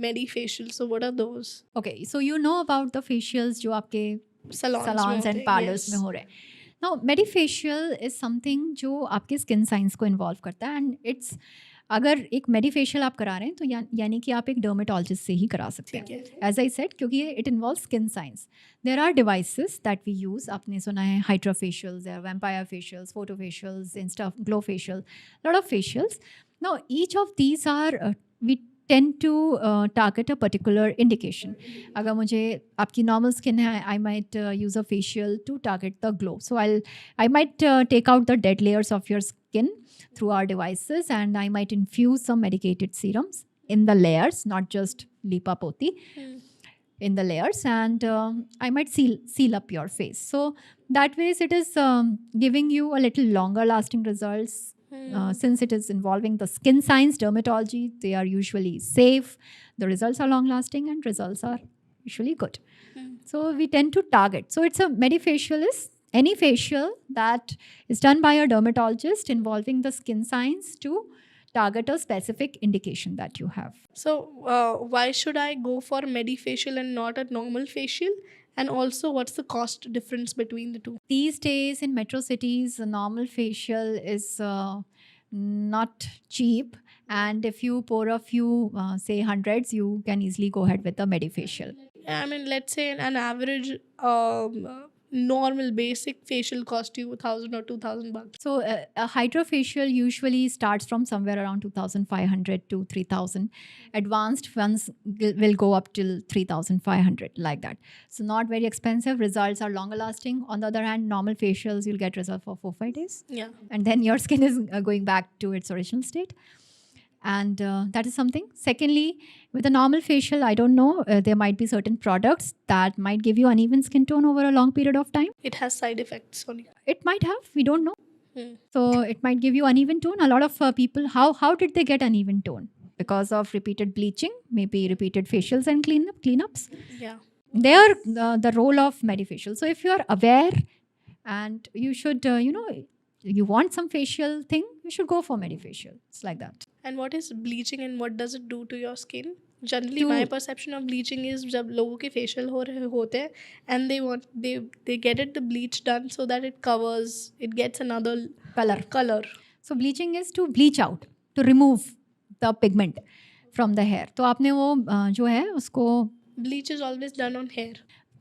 medifacials. So what are those? Okay, so you know about the facials जो आपके salons and parlors में हो रहे हैं. Now medifacial is something जो आपके skin signs को involve करता है and it's अगर एक मेडिफेशियल आप करा रहे हैं तो यानी कि आप एक डर्मेटोलॉजिस्ट से ही करा सकते हैं, एज आई सेड, क्योंकि it involve skin science. There are devices that we use. आपने सुना है hydra facials, vampire facials, photo facials, insta glow facial, lot of facials. Now each of these are we tend to target a particular indication. अगर मुझे आपकी normal skin है, I might use a facial to target the glow. So I might take out the dead layers of your skin through our devices, and I might infuse some medicated serums in the layers, not just Lipa Poti, in the layers, and I might seal up your face. So that ways it is giving you a little longer lasting results. Since it is involving the skin science, dermatology, they are usually safe, the results are long lasting, and results are usually good. So we tend to target. So it's a medifacial is any facial that is done by a dermatologist involving the skin science to target a specific indication that you have. So why should I go for medifacial and not a normal facial? And also, what's the cost difference between the two? These days in metro cities, a normal facial is not cheap. And if you pour a few, say hundreds, you can easily go ahead with a medifacial. I mean, let's say an average normal basic facial cost you $1,000 or $2,000. So a hydrofacial usually starts from somewhere around 2,500 to 3,000. Advanced ones will go up till 3,500, like that. So not very expensive. Results are longer lasting. On the other hand, normal facials, you'll get results for 4-5 days. Yeah. And then your skin is going back to its original state. And that is something. Secondly, with a normal facial, I don't know, there might be certain products that might give you uneven skin tone over a long period of time. It has side effects on you. It might have, we don't know. So it might give you uneven tone. A lot of people, how did they get uneven tone? Because of repeated bleaching, maybe repeated facials and cleanups. Yeah. They are the role of medifacial. So if you are aware and you should, you want some facial thing, you should go for medifacial. It's like that. And what is bleaching and what does it do to your skin? Generally, my perception of bleaching is जब लोगों के facial होते हैं and they get the bleach done so that it covers, it gets another color. So bleaching is to bleach out, to remove the pigment from the hair. तो आपने वो जो है उसको bleach is always done on hair.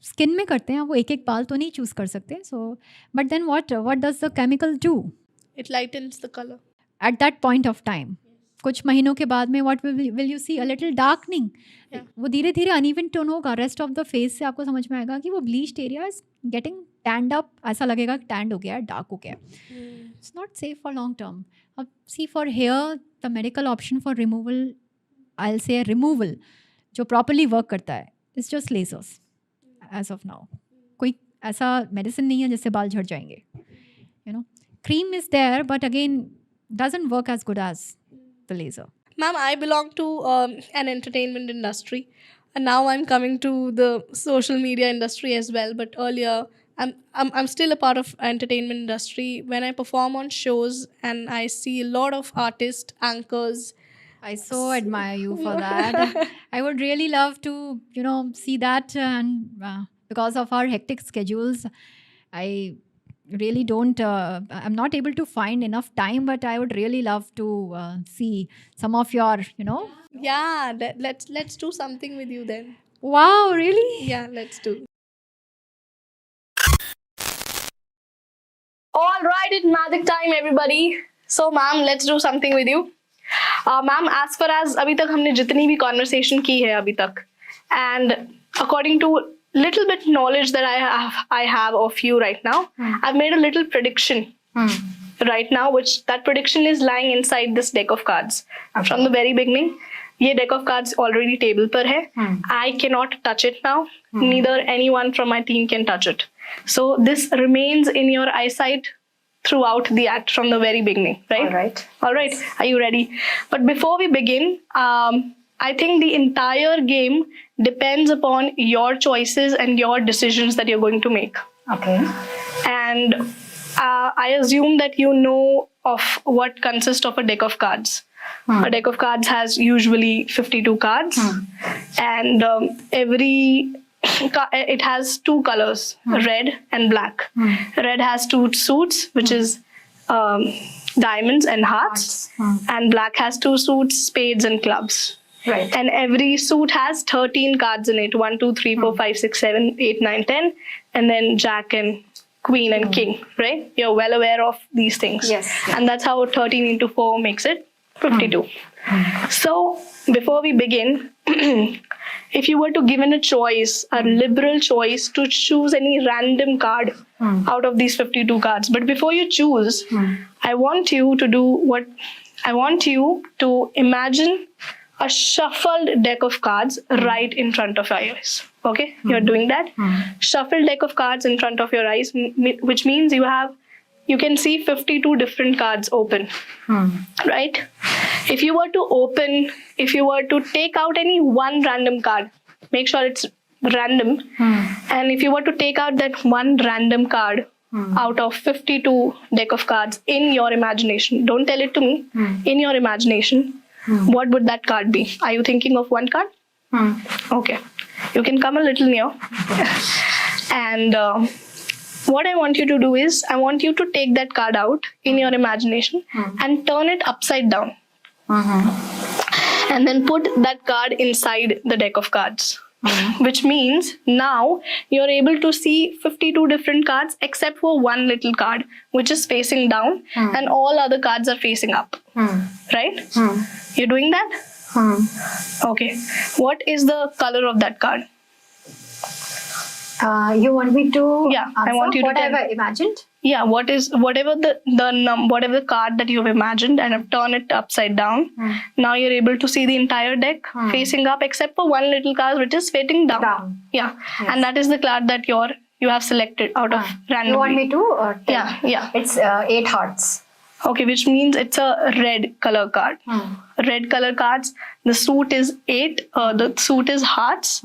Skin में करते हैं, वो एक बाल तो नहीं चूज कर सकते. So but then what does the chemical do? It lightens the color. At that point of time. कुछ महीनों के बाद में what will you see? A little darkening. Yeah. वो धीरे धीरे uneven tone होगा. Rest of the face से आपको समझ में आएगा कि वो bleached area is getting tanned up. ऐसा लगेगा कि tanned हो गया है, dark हो गया है. It's not safe for long term. अब see for hair, the medical option for removal, I'll say removal, जो properly work करता है, is just lasers. As of now, कोई ऐसा medicine नहीं है जिससे बाल झड़ जाएंगे. Cream is there, but again doesn't work as good as the laser. Ma'am, I belong to an entertainment industry, and now I'm coming to the social media industry as well. But earlier, I'm still a part of entertainment industry. When I perform on shows, and I see a lot of artists, anchors. I so admire you for that. I would really love to, see that, and because of our hectic schedules, I really don't, I'm not able to find enough time, but I would really love to see some of your, Yeah, let's do something with you then. Wow, really? Yeah, let's do. All right, it's magic time, everybody. So, ma'am, let's do something with you. Ma'am, as far as अभी तक हमने जितनी भी conversation की है अभी तक, and according to little bit knowledge that I have of you right now, I've made a little prediction right now, which that prediction is lying inside this deck of cards. From the very beginning, ये deck of cards already table पर है. I cannot touch it now. Neither anyone from my team can touch it. So this remains in your eyesight throughout the act from the very beginning, right? All right. Are you ready? But before we begin, I think the entire game depends upon your choices and your decisions that you're going to make. Okay. And I assume that you know of what consists of a deck of cards. A deck of cards has usually 52 cards, and it has two colors, red and black. Red has two suits, which is diamonds and hearts. And black has 2 suits, spades and clubs. Right. And every suit has 13 cards in it. 1, 2, 3, 4, 5, 6, 7, 8, 9, 10. And then jack and queen and king, right? You're well aware of these things. Yes. And that's how 13 into 4 makes it 52. So before we begin, if you were to given a choice, a liberal choice to choose any random card out of these 52 cards, but before you choose, I want you to imagine a shuffled deck of cards right in front of your eyes. Okay, you're doing that. Shuffled deck of cards in front of your eyes, which means you can see 52 different cards open, right? If you were to take out any one random card, make sure it's random. And if you were to take out that one random card out of 52 deck of cards in your imagination, don't tell it to me, in your imagination, what would that card be? Are you thinking of one card? Okay. You can come a little near. And what I want you to do is, I want you to take that card out in your imagination and turn it upside down. And then put that card inside the deck of cards. Which means now you're able to see 52 different cards except for one little card, which is facing down, and all other cards are facing up. Right? You're doing that? Okay. What is the color of that card? You want me to Yeah, I answer want you to what tell I've imagined? Yeah, whatever the card that you have imagined and have turned it upside down. Now you're able to see the entire deck facing up except for one little card which is facing down. Yeah. Yes. And that is the card that you have selected out of randomly. You want me to? Yeah. It's 8 hearts. Okay, which means it's a red color card. Red color cards. The suit is 8. The suit is hearts,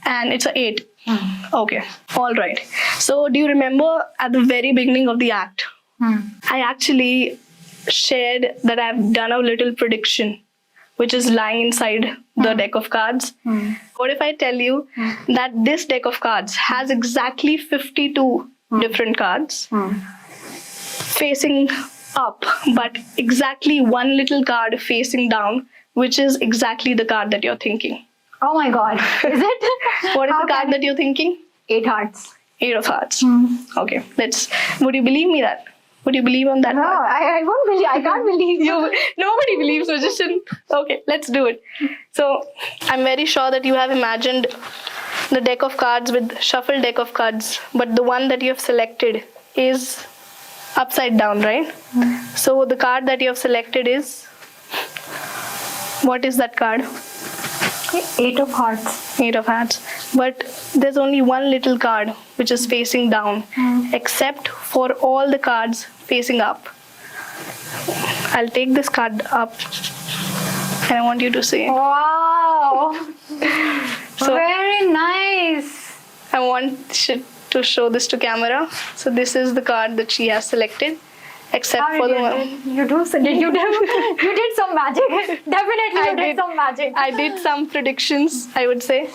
and it's a 8. Okay, all right. So do you remember at the very beginning of the act, I actually shared that I've done a little prediction, which is lying inside the deck of cards. What if I tell you that this deck of cards has exactly 52 different cards facing up, but exactly one little card facing down, which is exactly the card that you're thinking? Oh my God. Is it? What is the card that you're thinking? 8 hearts. 8 of hearts. Okay, would you believe me that? Would you believe on that? No, card? I won't believe. I can't believe you. Nobody believes magician. Okay, let's do it. So I'm very sure that you have imagined the deck of cards with shuffled deck of cards, but the one that you have selected is upside down, right? So the card that you have selected is, what is that card? 8 of hearts. 8 of hearts. But there's only one little card which is facing down, except for all the cards facing up. I'll take this card up and I want you to see. Wow. So Very nice. I want to show this to camera. So this is the card that she has selected, except How for the did one. you do? You did some magic. Definitely, you did some magic. I did some predictions, I would say.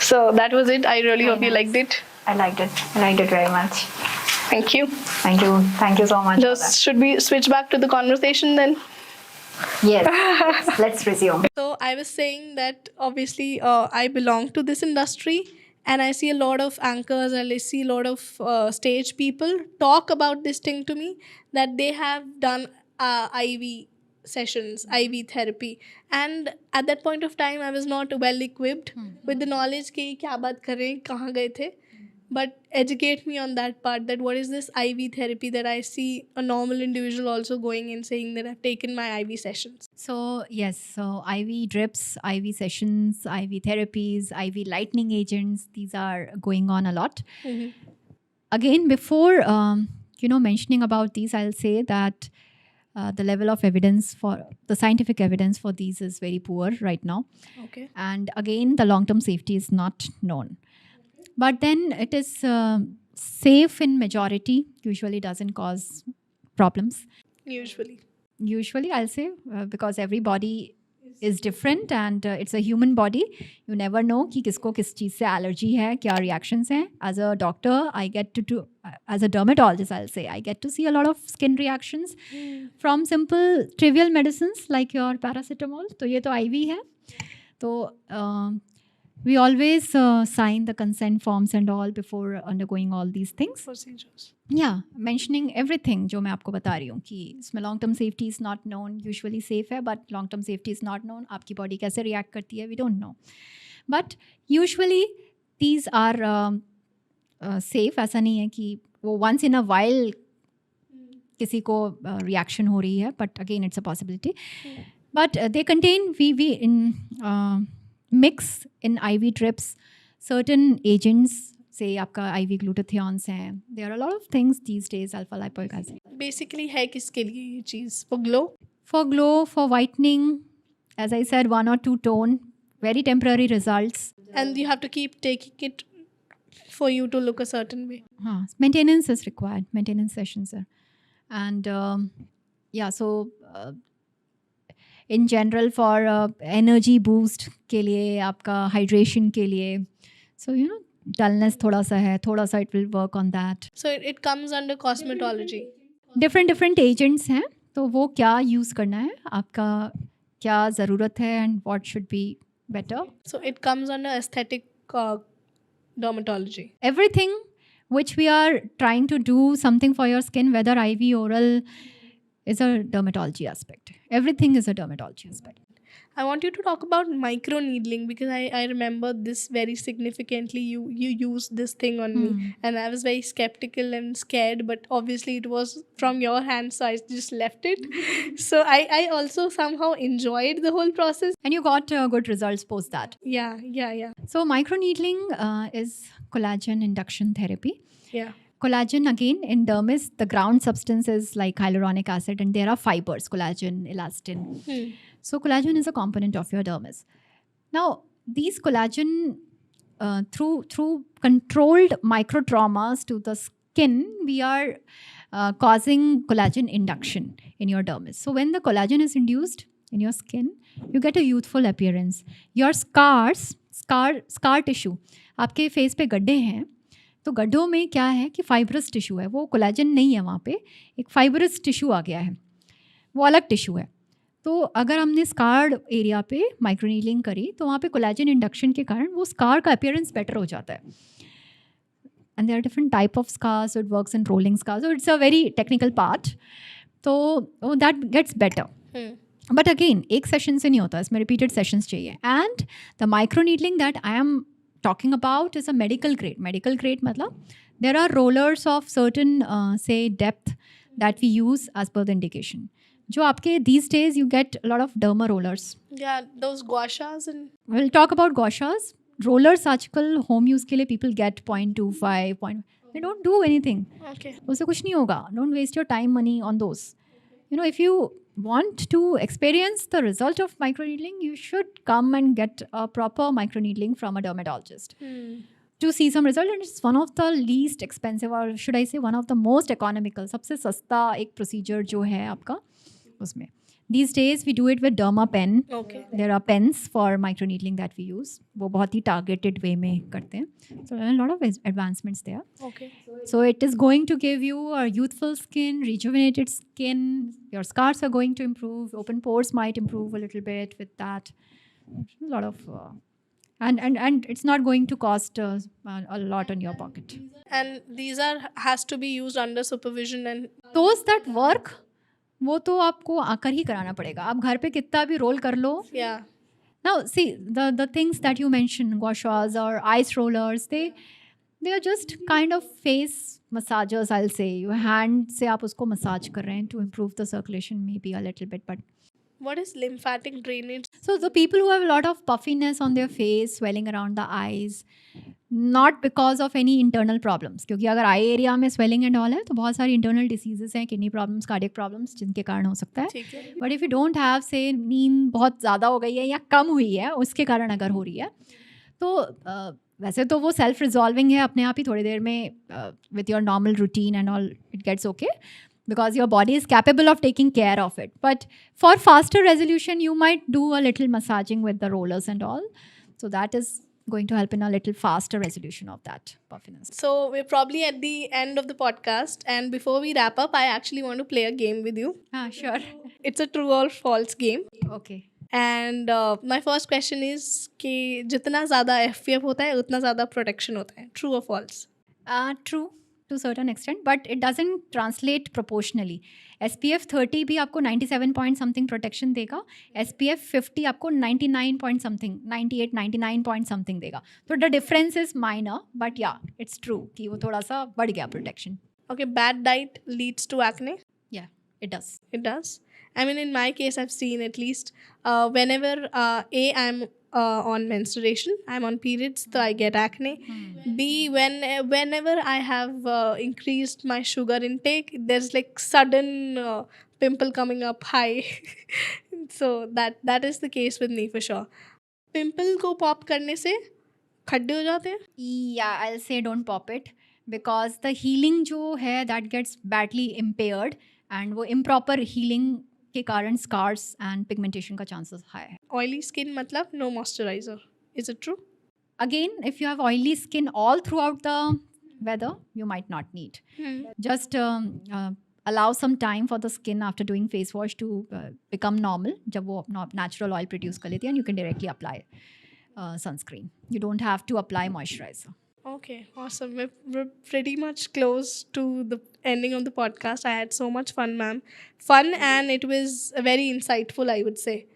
So that was it. I really hope you liked it. I liked it. I liked it very much. Thank you. Thank you. Thank you so much. Just should we switch back to the conversation then? Yes. Let's resume. So I was saying that obviously I belong to this industry, and I see a lot of anchors and I see a lot of stage people talk about this thing to me, that they have done IV sessions, IV therapy, and at that point of time I was not well equipped with the knowledge कि क्या बात कर रहे हैं, कहाँ गए थे. But educate me on that part, that what is this IV therapy that I see a normal individual also going and saying that I've taken my IV sessions. So yes, so IV drips, IV sessions, IV therapies, IV lightning agents, these are going on a lot. Again, before mentioning about these, I'll say that the level of evidence for the scientific evidence for these is very poor right now. Okay. And again, the long-term safety is not known. But then it is safe in majority, usually doesn't cause problems. Usually. Usually, I'll say, because every body is different and it's a human body. You never know कि किसको किस चीज़ से allergy है, क्या reactions हैं. As a doctor, I get to do, as a dermatologist, I'll say, I get to see a lot of skin reactions from simple trivial medicines like your paracetamol. तो ये तो IV है. तो we always sign the consent forms and all before undergoing all these things. Procedures. Yeah, mentioning everything जो मैं आपको बता रही हूँ कि इसमें long term safety is not known, usually safe है but long term safety is not known. आपकी body कैसे react करती है, we don't know. But usually these are safe. ऐसा नहीं है कि वो once in a while किसी को reaction हो रही है, but again it's a possibility. But they contain we mix in IV drips certain agents. Say आपका IV glutathiones हैं. There are a lot of things these days, alpha lipoic acid. Basically है किसके लिए ये चीज़? For glow? For glow, for whitening, as I said, 1 or 2 tone, very temporary results. And you have to keep taking it for you to look a certain way. Maintenance is required, maintenance sessions are. And yeah, so in general for energy boost के लिए, आपका hydration के लिए, so you know, dullness थोड़ा सा है, थोड़ा सा it will work on that. So it comes under cosmetology. different agents हैं, तो वो क्या use करना है, आपका क्या ज़रूरत है and what should be better. So it comes under aesthetic dermatology. Everything which we are trying to do something for your skin, whether IV, oral, is a dermatology aspect. Everything is a dermatology aspect. I want you to talk about micro needling because I remember this very significantly. You used this thing on me and I was very skeptical and scared, but obviously it was from your hand, so I just left it. So I also somehow enjoyed the whole process. And you got good results post that. Yeah. So microneedling is collagen induction therapy. Yeah. Collagen, again, in dermis, the ground substance is like hyaluronic acid and there are fibers, collagen, elastin. So collagen is a component of your dermis. Now, these collagen, through controlled microtraumas to the skin, we are causing collagen induction in your dermis. So when the collagen is induced in your skin, you get a youthful appearance. Your scar tissue, आपके face पे गड्ढे हैं, तो गड्ढों में क्या है कि फाइब्रस टिश्यू है, वो कोलाजन नहीं है वहाँ पे, एक फाइब्रस टिश्यू आ गया है, वो अलग टिश्यू है. तो अगर हमने स्कार्ड एरिया पे माइक्रोनीडलिंग करी तो वहाँ पे कोलाजन इंडक्शन के कारण वो स्कार का अपीयरेंस बेटर हो जाता है. And there are different type of scars, so it works in rolling scars, so it's a very technical part, तो that gets better. But again एक सेशन से नहीं होता, इसमें रिपीटेड सेशंस चाहिए. And the microneedling that I am talking about is a medical grade. Medical grade matlab there are rollers of certain say depth that we use as per the indication. जो आपके these days you get a lot of derma rollers. Yeah, those gua shas and We'll talk about gua shas. Rollers आजकल home use के लिए people get 0.25 they don't do anything. okay. उससे कुछ नहीं होगा. Don't waste your time, money on those. You know, if you want to experience the result of microneedling, you should come and get a proper microneedling from a dermatologist to see some result. And it's one of the least expensive, or should I say one of the most economical, सबसे सस्ता एक procedure जो है आपका उसमें. These days we do it with derma pen. Okay. There are pens for microneedling that we use. वो बहुत ही targeted way में करते हैं. So there are a lot of advancements there. Okay. So it is going to give you a youthful skin, rejuvenated skin. Your scars are going to improve. Open pores might improve a little bit with that. A lot of, and it's not going to cost a lot on your pocket. And these has to be used under supervision and Those that work, वो तो आपको आकर ही कराना पड़ेगा. आप घर पे कितना भी रोल कर लो. yeah. Now see the things that you mentioned, gua shas or ice rollers, they are just kind of face massagers, I'll say. Your hand से आप उसको massage कर रहे हैं to improve the circulation maybe a little bit. But What is lymphatic drainage? so the people who have a lot of puffiness on their face, swelling around the eyes, not because of any internal problems, क्योंकि अगर eye area में swelling and all है तो बहुत सारी internal diseases हैं, kidney problems, cardiac problems जिनके कारण हो सकता है. ठीक है. But if you don't have से नींद बहुत ज़्यादा हो गई है या कम हुई है उसके कारण अगर हो रही है तो वैसे तो वो सेल्फ रिजॉल्विंग है अपने आप ही, थोड़ी देर में with your normal routine and all it gets okay. because your body is capable of taking care of it. But for faster resolution, you might do a little massaging with the rollers and all. So that is going to help in a little faster resolution of that puffiness. So we're probably at the end of the podcast, and before we wrap up, I actually want to play a game with you. Sure. It's a true or false game. Okay. And my first question is कि जितना ज़्यादा FPF होता है उतना ज़्यादा protection होता है, true or false? True to a certain extent, but it doesn't translate proportionally. SPF 30 भी आपको 97 point something protection देगा, SPF 50 आपको 99 point something, 98, 99 point something देगा. So the difference is minor, but yeah, it's true कि वो थोड़ा सा बढ़ गया protection. Okay, bad diet leads to acne. Yeah, it does. It does. I mean, in my case, I've seen at least whenever I'm on menstruation, I'm on periods, so I get acne. B, whenever I have increased my sugar intake, there's like sudden pimple coming up high. So that is the case with me for sure. Pimple को pop करने से खड्डे हो जाते हैं? Yeah, I'll say don't pop it because the healing जो है that gets badly impaired and वो improper healing के कारण scars and pigmentation का chances high है. Oily skin मतलब no moisturizer. Is it true? Again, if you have oily skin all throughout the weather, you might not need. Just allow some time for the skin after doing face wash to become normal. जब वो अपना natural oil produce कर लेती है, and you can directly apply sunscreen. You don't have to apply moisturizer. Okay, awesome. We're pretty much close to the ending of the podcast. I had so much fun, ma'am. Fun, and it was very insightful, I would say.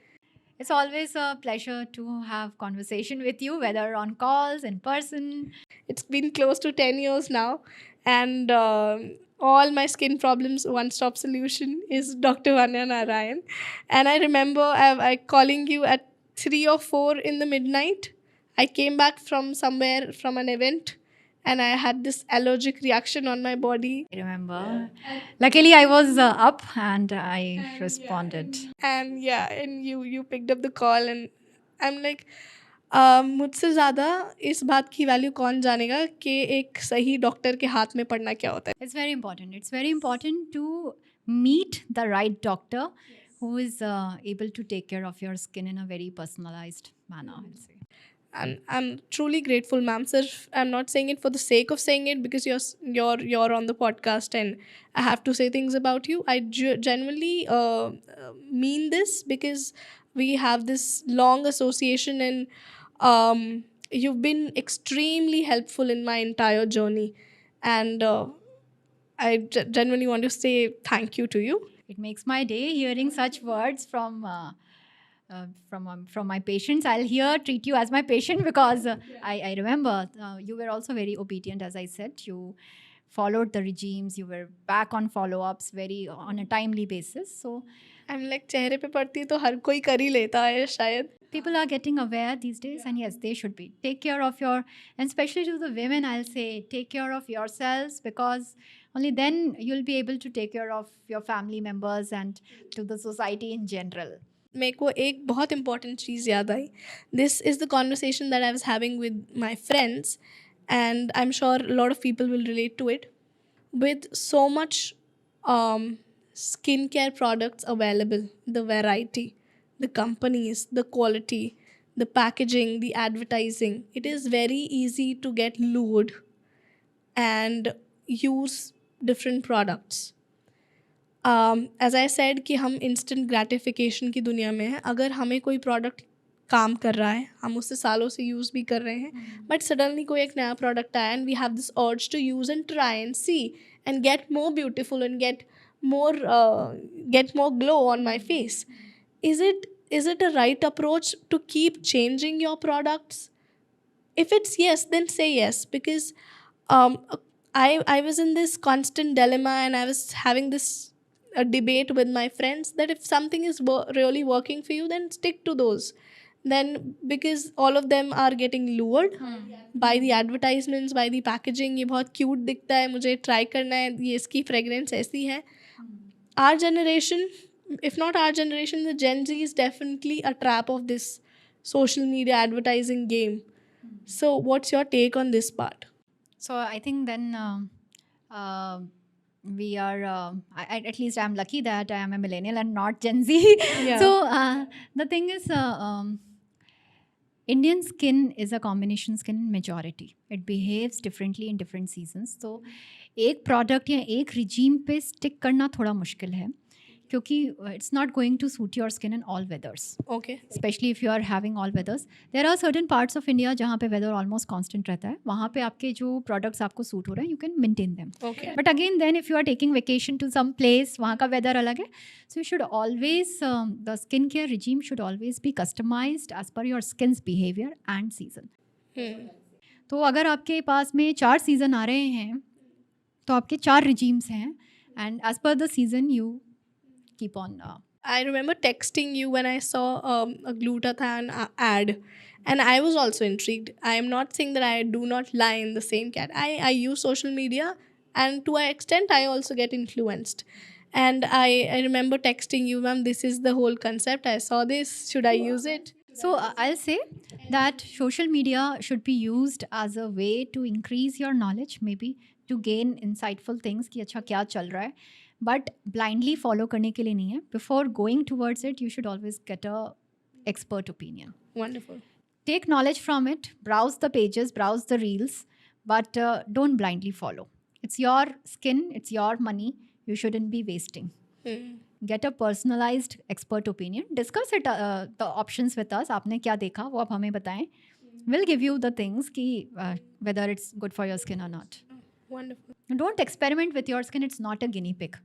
It's always a pleasure to have conversation with you, whether on calls, in person. It's been close to 10 years now, and all my skin problems, one-stop solution is Dr. Vanya Narayan. And I remember I calling you at 3 or 4 in the midnight. I came back from somewhere, from an event, and I had this allergic reaction on my body. I remember. Luckily, I was up and I responded. And yeah, and you picked up the call, and I'm like, मुझसे ज़्यादा इस बात की value कौन जानेगा कि एक सही डॉक्टर के हाथ में पड़ना क्या होता है. It's very important. It's very important to meet the right doctor who is able to take care of your skin in a very personalized manner, I'll say. And I'm truly grateful, ma'am. Sir, I'm not saying it for the sake of saying it because you're on the podcast and I have to say things about you. I genuinely mean this because we have this long association, and you've been extremely helpful in my entire journey. And I genuinely want to say thank you to you. It makes my day hearing such words from my patients. I'll treat you as my patient because I remember you were also very obedient, as I said. You followed the regimes. You were back on follow-ups very on a timely basis. So I'm like, चेहरे पे पड़ती है तो हर कोई कर ही लेता है शायद. People are getting aware these days, and yes, they should be. Take care of and especially to the women, I'll say, take care of yourselves, because only then you'll be able to take care of your family members and to the society in general. मेरे को एक बहुत important चीज़ याद आई. This is the conversation that I was having with my friends, and I'm sure a lot of people will relate to it. With so much skincare products available, the variety, the companies, the quality, the packaging, the advertising, it is very easy to get lured and use different products. As I said कि हम instant gratification की दुनिया में हैं. अगर हमें कोई product काम कर रहा है, हम उससे सालों से यूज़ भी कर रहे हैं, but suddenly कोई एक नया product आया and we have this urge to use and try and see and get more beautiful and get more glow on my face. Is it a right approach to keep changing your products? If it's yes, then say yes, because I was in this constant dilemma, and I was having this a debate with my friends that if something is really working for you, then stick to those. Then because all of them are getting lured by the advertisements, by the packaging, ये बहुत cute दिखता है, मुझे try करना है, ये इसकी fragrance ऐसी है. Our generation, if not our generation, the Gen Z is definitely a trap of this social media advertising game. So what's your take on this part? So I think then we are at least I'm lucky that I am a millennial and not Gen Z. Yeah. So the thing is, Indian skin is a combination skin in majority. It behaves differently in different seasons. So एक product या एक regime पे stick करना थोड़ा मुश्किल है, क्योंकि it's not going to suit your skin in all weathers. Okay. Especially if you are having all weathers. There are certain parts of India जहाँ पे weather almost constant रहता है, वहाँ पे आपके जो products आपको suit हो रहे हैं, you can maintain them. Okay. But again, then if you are taking vacation to some place, वहाँ का weather अलग है, so you should always, the skincare regime should always be customized as per your skin's behavior and season. तो अगर आपके पास में 4 season आ रहे हैं, तो आपके 4 regimes हैं, and as per the season you keep on I remember texting you when I saw a glutathione ad, and I was also intrigued. I am not saying that I do not lie in the same cat. I use social media, and to an extent, I also get influenced. And I remember texting you, ma'am, this is the whole concept. I saw this. Should I use it? So I'll say that social media should be used as a way to increase your knowledge, maybe to gain insightful things कि अच्छा क्या चल रहा है, but blindly follow करने के लिए नहीं है. Before going towards it, you should always get a expert opinion. Wonderful. Take knowledge from it, browse the pages, browse the reels, but don't blindly follow. It's your skin, it's your money. You shouldn't be wasting. Get a personalized expert opinion. Discuss it, the options with us. आपने क्या देखा वो आप हमें बताएं. We'll give you the things कि whether it's good for your skin or not. Wonderful. Don't experiment with your skin. It's not a guinea pig.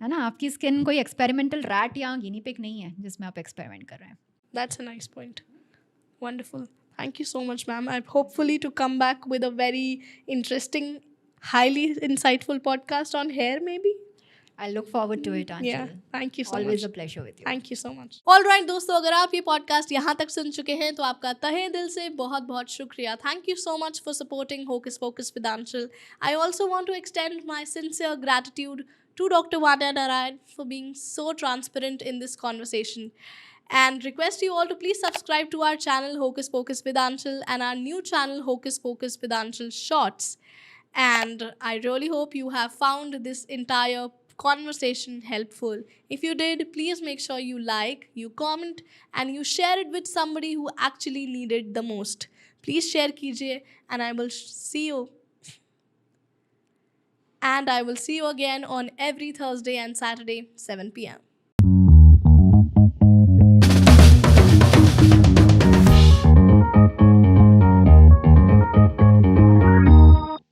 है ना, आपकी स्किन कोई एक्सपेरिमेंटल रैट या गिनी पिग नहीं है जिसमें आप एक्सपेरिमेंट कर रहे हैं. That's a nice point. Wonderful. Thank you so much, ma'am. I'm hopefully to come back with a very interesting, highly insightful podcast on hair, maybe. I look forward to it, Anshul. Yeah. Thank you so Always much. a pleasure with you. Thank you so much. All right, दोस्तों, अगर आप ये podcast यहाँ तक सुन चुके हैं तो आपका तहे दिल से बहुत बहुत शुक्रिया. Thank you so much for supporting Hocus Pocus with Anshul. I also want to extend my sincere gratitude to Dr. Vanya Narayan for being so transparent in this conversation. And request you all to please subscribe to our channel Hocus Pocus with Anshul and our new channel Hocus Pocus with Anshul Shorts. And I really hope you have found this entire conversation helpful. If you did, please make sure you like, you comment, and you share it with somebody who actually needed the most. Please share kijiye, and I will see you. And I will see you again on every Thursday and Saturday, 7 p.m.